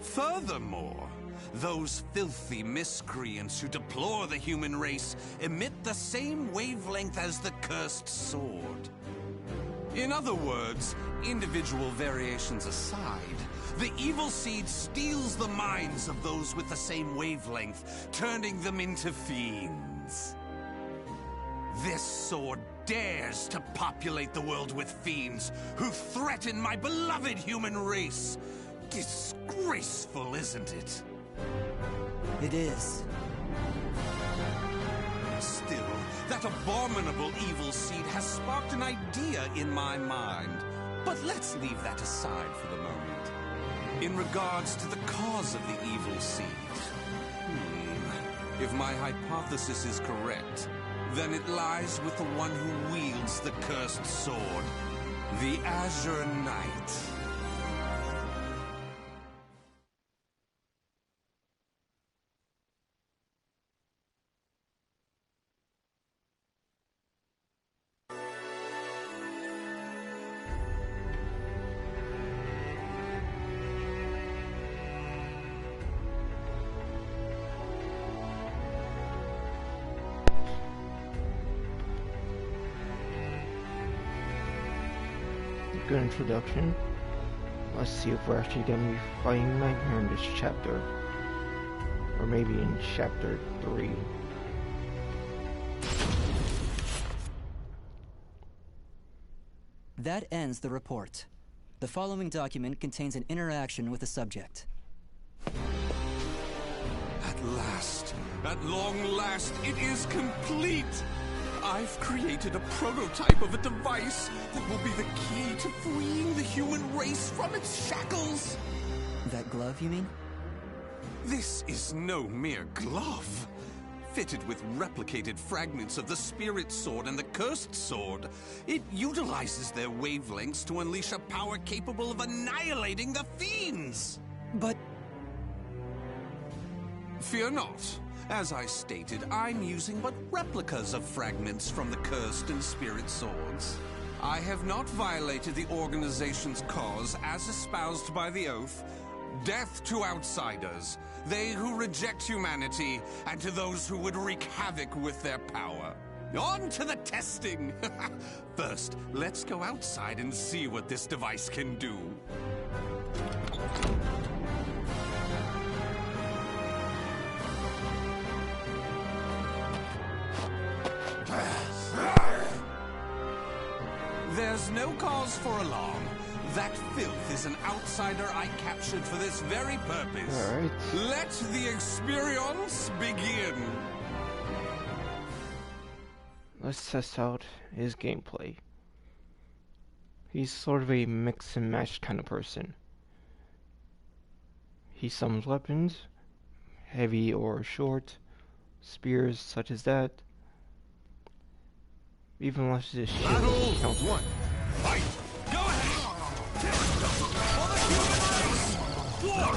Furthermore, those filthy miscreants who deplore the human race emit the same wavelength as the Cursed Sword. In other words, individual variations aside, the evil seed steals the minds of those with the same wavelength, turning them into fiends. This sword dares to populate the world with fiends who threaten my beloved human race. Disgraceful, isn't it? It is. Still, that abominable evil seed has sparked an idea in my mind. But let's leave that aside for the moment. In regards to the cause of the evil seed, if my hypothesis is correct, then it lies with the one who wields the Cursed Sword, the Azure Knight. Good introduction. Let's see if we're actually going to be fighting Nightmare in this chapter. Or maybe in chapter 3. That ends the report. The following document contains an interaction with the subject. At long last, it is complete! I've created a prototype of a device that will be the key to freeing the human race from its shackles! That glove, you mean? This is no mere glove. Fitted with replicated fragments of the Spirit Sword and the Cursed Sword, it utilizes their wavelengths to unleash a power capable of annihilating the fiends! But... Fear not. As I stated, I'm using but replicas of fragments from the cursed and spirit swords. I have not violated the organization's cause as espoused by the oath. Death to outsiders, they who reject humanity, and to those who would wreak havoc with their power. On to the testing! First, let's go outside and see what this device can do. There's no cause for alarm. That filth is an outsider I captured for this very purpose. All right. Let the experience begin. Let's test out his gameplay. He's sort of a mix and match kind of person. He summons weapons, heavy or short, spears such as that. Even launches his shield. Battle 1. Fight! Go ahead! For the human race! War!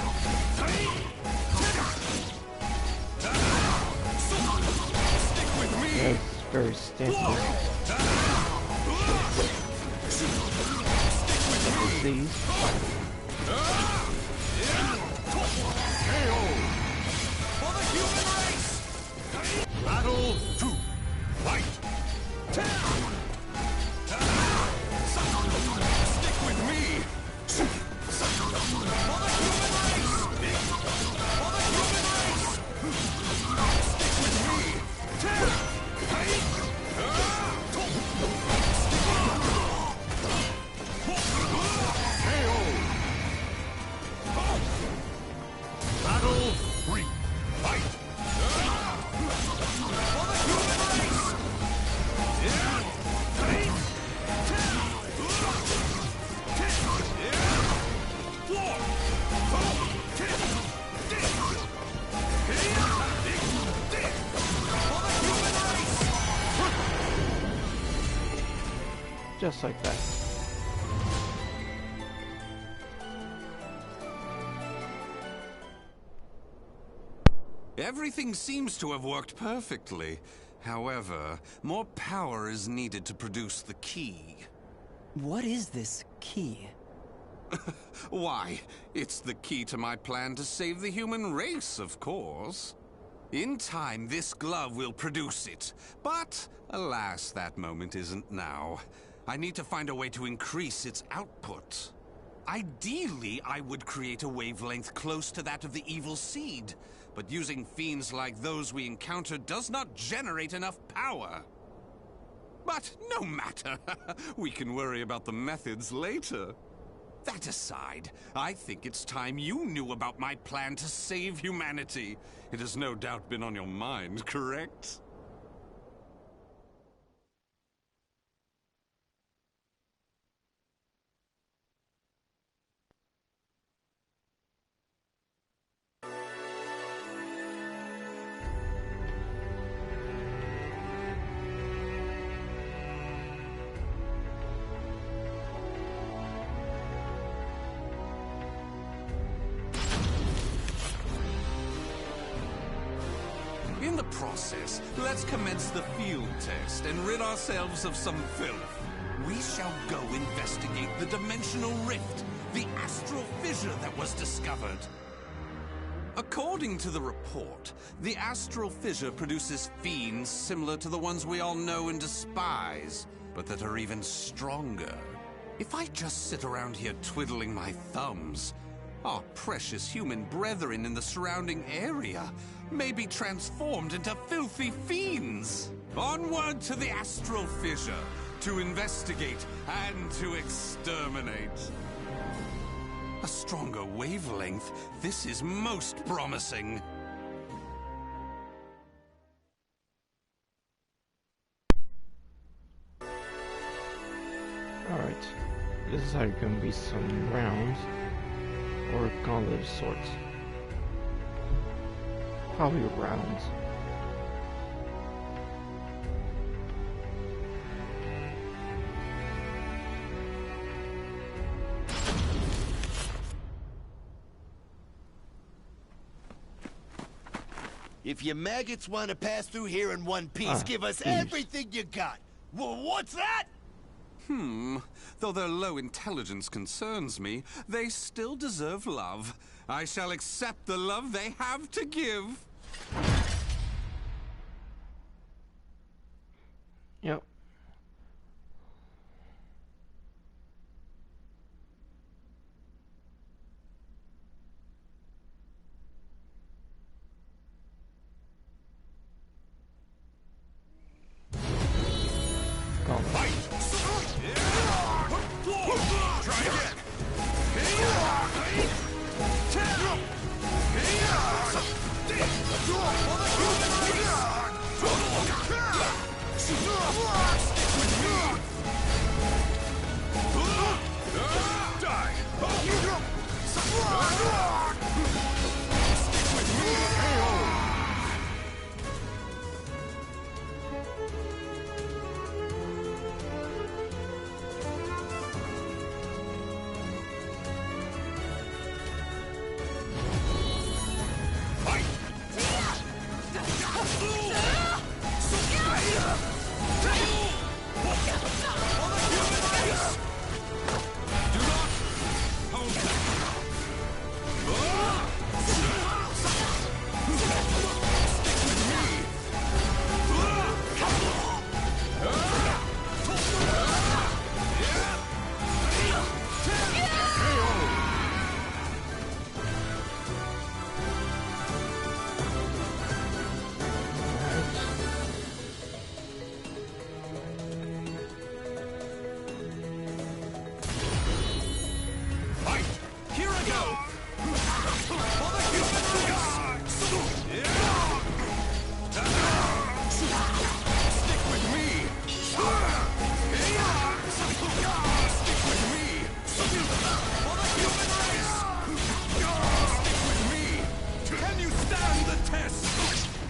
Stick with me! That's very standard. Stick with me! For the human race! Battle 2. Fight! Stick with me! For the human race! For the human race! Stick with me! Battle 3. Fight! For the human race! Just like that. Everything seems to have worked perfectly. However, more power is needed to produce the key. What is this key? Why, it's the key to my plan to save the human race, of course. In time, this glove will produce it. But, alas, that moment isn't now. I need to find a way to increase its output. Ideally, I would create a wavelength close to that of the evil seed. But using fiends like those we encountered does not generate enough power. But no matter. We can worry about the methods later. That aside, I think it's time you knew about my plan to save humanity. It has no doubt been on your mind, correct? In the process, let's commence the field test and rid ourselves of some filth. We shall go investigate the dimensional rift, the astral fissure that was discovered. According to the report, the astral fissure produces fiends similar to the ones we all know and despise, but that are even stronger. If I just sit around here twiddling my thumbs, our precious human brethren in the surrounding area may be transformed into filthy fiends. Onward to the astral fissure, to investigate and to exterminate. A stronger wavelength, this is most promising. Alright, this is how you're going to be some rounds, or gauntlet of sorts. Probably rounds. If you maggots want to pass through here in one piece, give us everything you got. Well, what's that? Though their low intelligence concerns me, they still deserve love. I shall accept the love they have to give. Yep. Fight! Try again!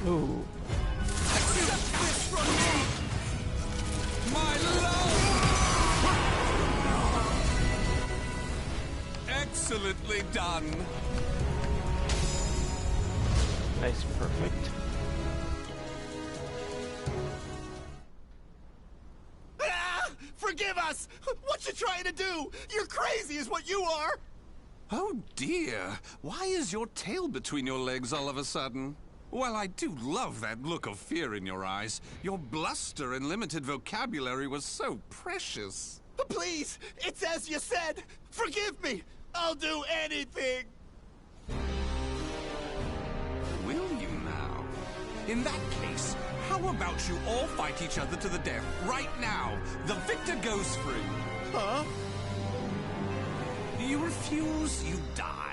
Ooh. Accept this from me! My love! Excellently done! Nice, perfect. Forgive us! What you trying to do? You're crazy is what you are! Oh dear, why is your tail between your legs all of a sudden? Well, I do love that look of fear in your eyes. Your bluster and limited vocabulary was so precious. Please, it's as you said. Forgive me. I'll do anything. Will you now? In that case, how about you all fight each other to the death right now? The victor goes free. Huh? You refuse, you die.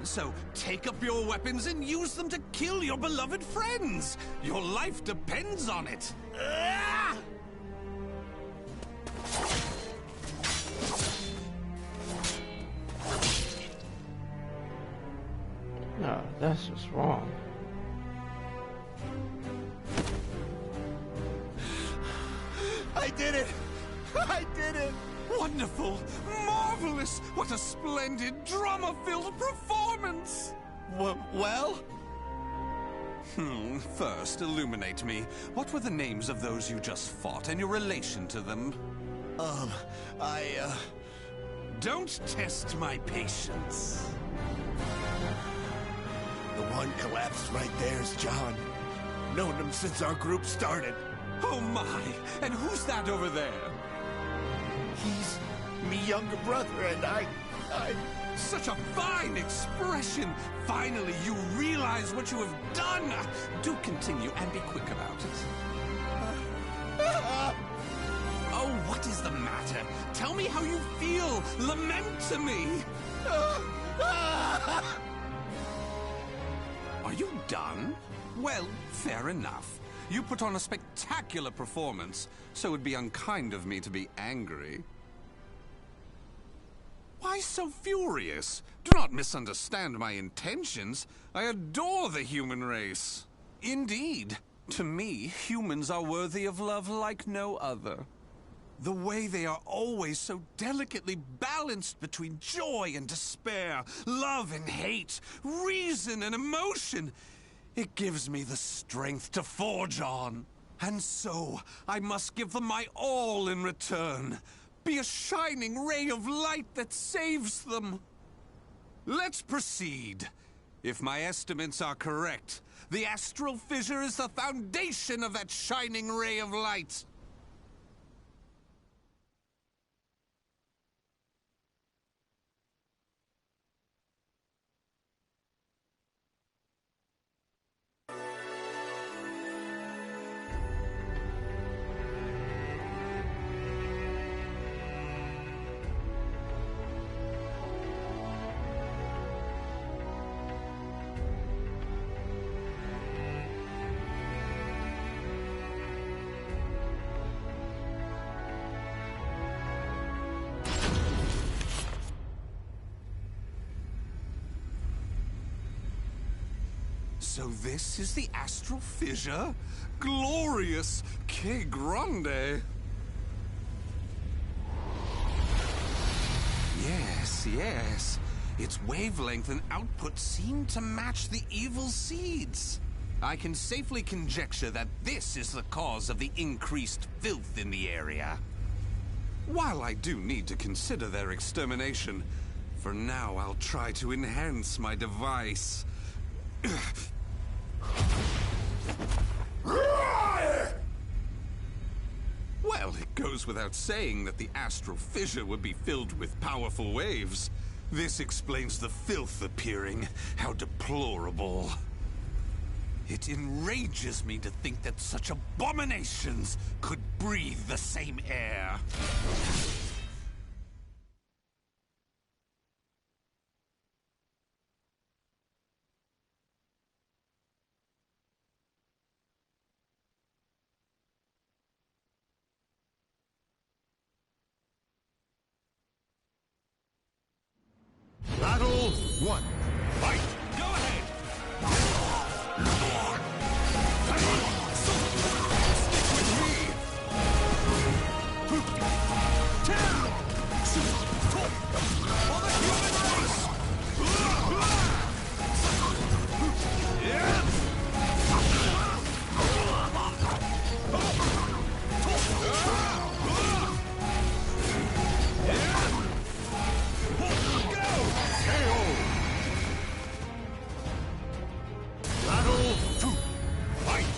So take up your weapons and use them to kill your beloved friends. Your life depends on it. No, that's just wrong. I did it! I did it! Wonderful! Marvelous! What a splendid, drama-filled performance! Well? First, illuminate me. What were the names of those you just fought and your relation to them? Don't test my patience. The one collapsed right there is John. Known him since our group started. Oh my! And who's that over there? He's me younger brother, and I... Such a fine expression! Finally, you realize what you have done! Do continue and be quick about it. Oh, what is the matter? Tell me how you feel! Lament to me! Are you done? Well, fair enough. You put on a spectacular performance, so it'd be unkind of me to be angry. Why so furious? Do not misunderstand my intentions. I adore the human race. Indeed, to me, humans are worthy of love like no other. The way they are always so delicately balanced between joy and despair, love and hate, reason and emotion. It gives me the strength to forge on. And so, I must give them my all in return. Be a shining ray of light that saves them. Let's proceed. If my estimates are correct, the astral fissure is the foundation of that shining ray of light. So this is the astral fissure? Glorious! Que grande! Yes. Its wavelength and output seem to match the evil seeds. I can safely conjecture that this is the cause of the increased filth in the area. While I do need to consider their extermination, for now I'll try to enhance my device. Well, it goes without saying that the astral fissure would be filled with powerful waves. This explains the filth appearing. How deplorable. It enrages me to think that such abominations could breathe the same air. Battle 1. Fight! Go ahead! Stick with me! For the human race! Battle 2. Fight!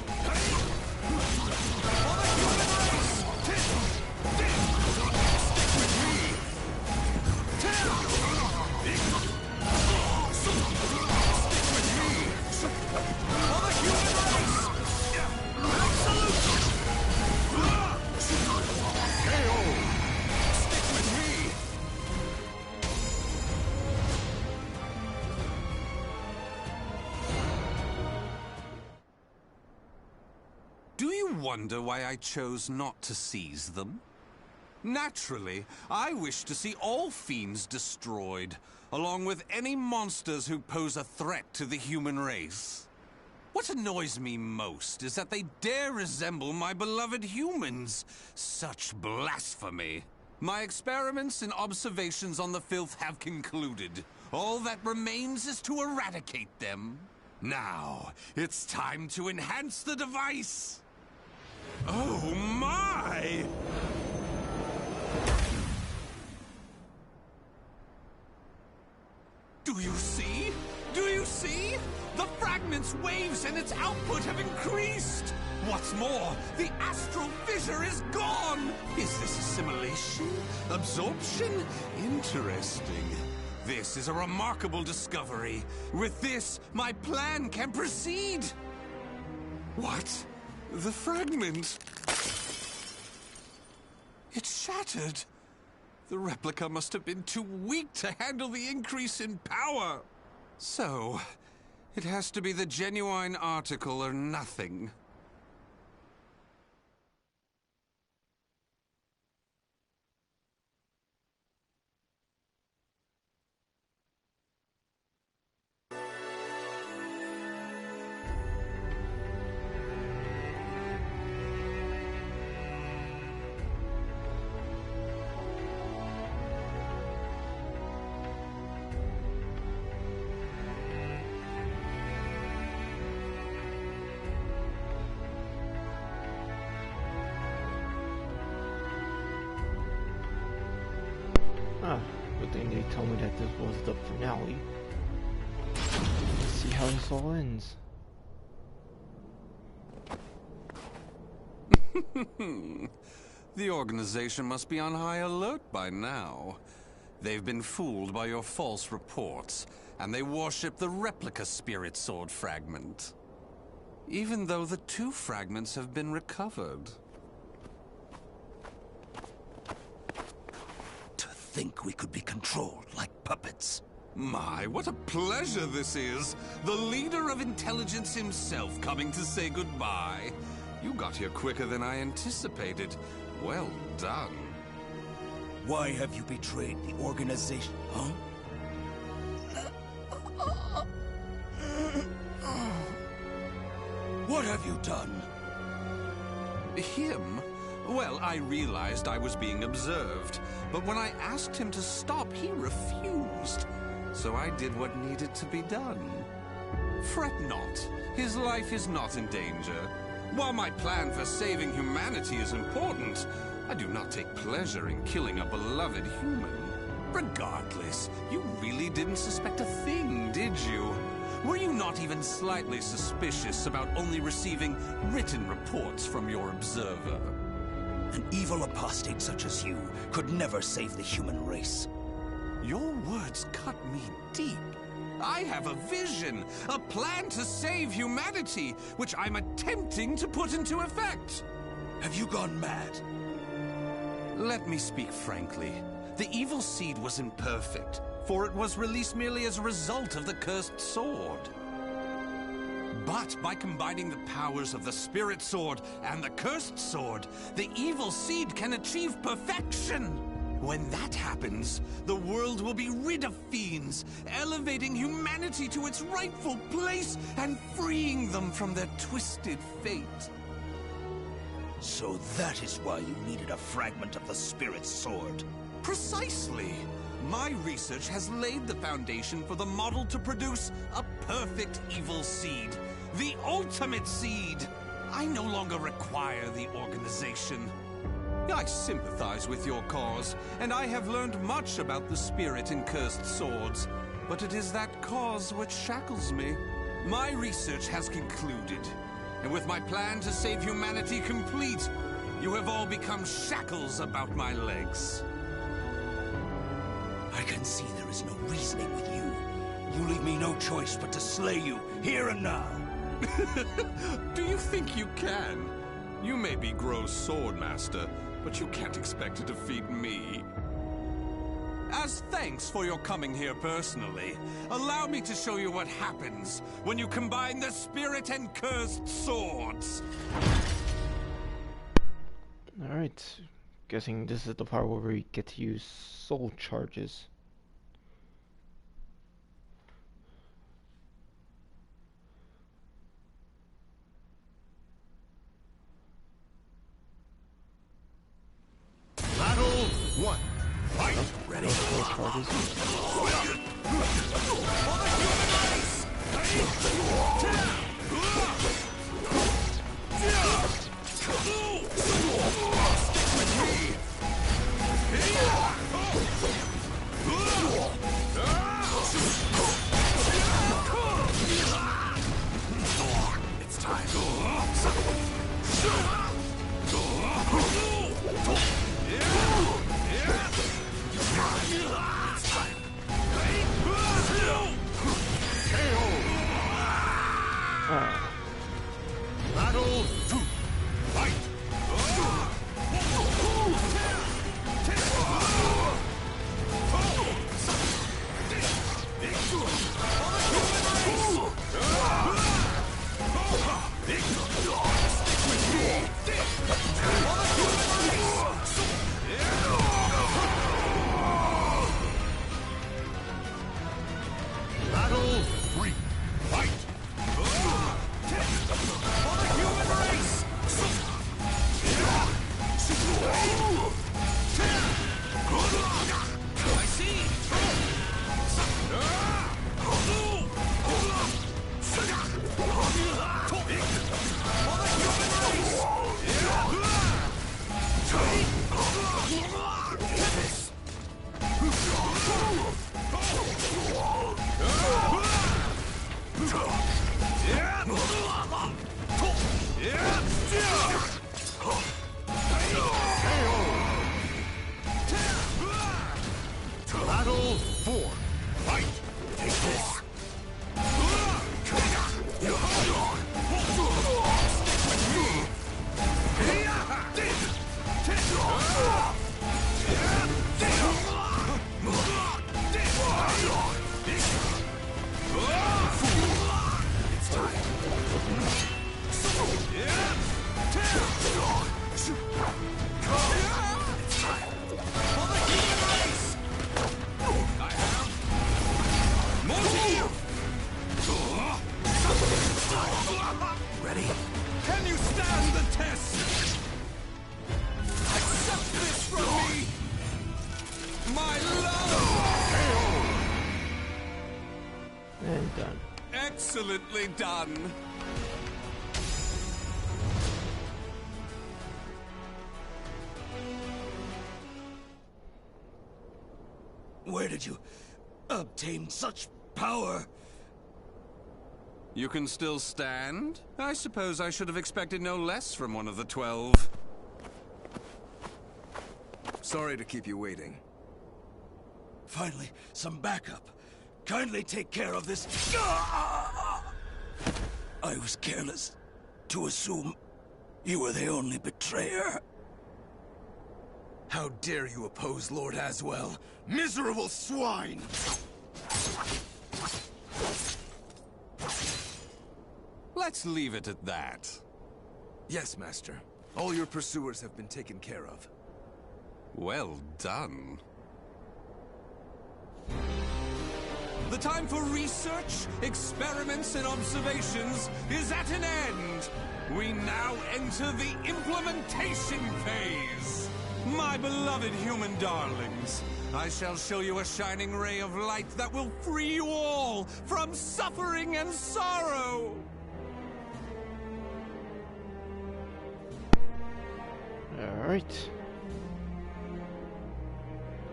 Do you wonder why I chose not to seize them? Naturally, I wish to see all fiends destroyed, along with any monsters who pose a threat to the human race. What annoys me most is that they dare resemble my beloved humans. Such blasphemy. My experiments and observations on the filth have concluded. All that remains is to eradicate them. Now, it's time to enhance the device. Oh my! Do you see? Do you see? The fragment's waves and its output have increased! What's more, the astral fissure is gone! Is this assimilation? Absorption? Interesting. This is a remarkable discovery. With this, my plan can proceed! What? The fragment? It shattered! The replica must have been too weak to handle the increase in power. So, it has to be the genuine article or nothing. Good thing they told me that this was the finale. Let's see how this all ends. The organization must be on high alert by now. They've been fooled by your false reports, and they worship the replica spirit sword fragment. Even though the 2 fragments have been recovered. To think we could be controlled like puppets. My, what a pleasure this is! The leader of intelligence himself coming to say goodbye. You got here quicker than I anticipated. Well done. Why have you betrayed the organization, huh? What have you done? Him? Well, I realized I was being observed, but when I asked him to stop, he refused. So I did what needed to be done. Fret not. His life is not in danger. While my plan for saving humanity is important, I do not take pleasure in killing a beloved human. Regardless, you really didn't suspect a thing, did you? Were you not even slightly suspicious about only receiving written reports from your observer? An evil apostate such as you could never save the human race. Your words cut me deep. I have a vision, a plan to save humanity, which I'm attempting to put into effect. Have you gone mad? Let me speak frankly. The evil seed was imperfect, for it was released merely as a result of the cursed sword. But by combining the powers of the spirit sword and the cursed sword, the evil seed can achieve perfection. When that happens, the world will be rid of fiends, elevating humanity to its rightful place and freeing them from their twisted fate. So that is why you needed a fragment of the spirit sword. Precisely. My research has laid the foundation for the model to produce a perfect evil seed. The ultimate seed. I no longer require the organization. I sympathize with your cause, and I have learned much about the spirit in cursed swords. But it is that cause which shackles me. My research has concluded, and with my plan to save humanity complete, you have all become shackles about my legs. I can see there is no reasoning with you. You leave me no choice but to slay you, here and now. Do you think you can? You may be Gro's swordmaster, but you can't expect to defeat me. As thanks for your coming here personally, allow me to show you what happens when you combine the spirit and cursed swords. Alright, guessing this is the part where we get to use soul charges. Battle 1. Fight! Ready? Soul charges. It's time. done. Excellently done. Where did you obtain such power? You can still stand? I suppose I should have expected no less from one of the 12. Sorry to keep you waiting. Finally, some backup. Kindly take care of this. I was careless to assume you were the only betrayer. How dare you oppose Lord Aswell? Miserable swine! Let's leave it at that. Yes, Master. All your pursuers have been taken care of. Well done. The time for research, experiments, and observations is at an end. We now enter the implementation phase. My beloved human darlings, I shall show you a shining ray of light that will free you all from suffering and sorrow. Alright.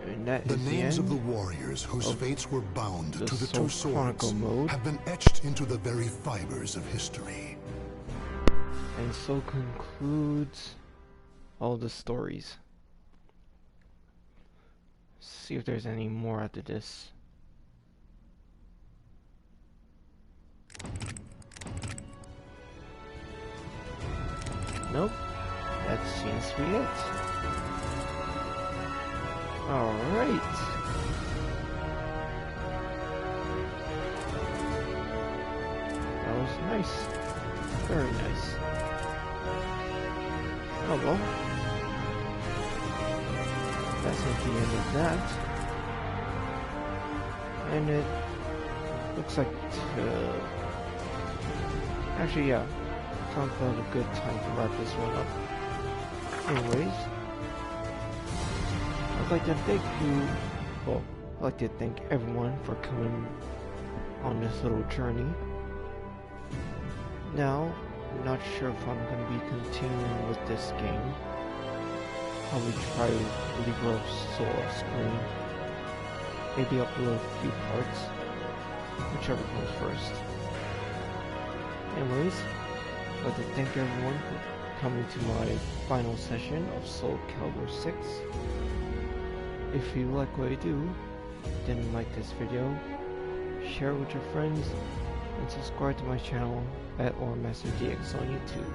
And that The is names the of end the warriors whose fates were bound to the Soul two swords Chronicle mode. have been etched into the very fibers of history. And so concludes all the stories. See if there's any more after this. Nope. That seems to be it. Alright. That was nice. Very nice. Oh well. That's at the end of that. And it looks like actually yeah. Sounds like a good time to wrap this one up. Anyways, I'd like to thank you, well, I'd like to thank everyone for coming on this little journey. Now, I'm not sure if I'm going to be continuing with this game. Probably try Libra Soul off screen. Maybe upload a few parts, whichever comes first. Anyways, I'd like to thank everyone for coming to my final session of Soulcalibur 6. If you like what I do, then like this video, share it with your friends, and subscribe to my channel at OrMasterDX on YouTube.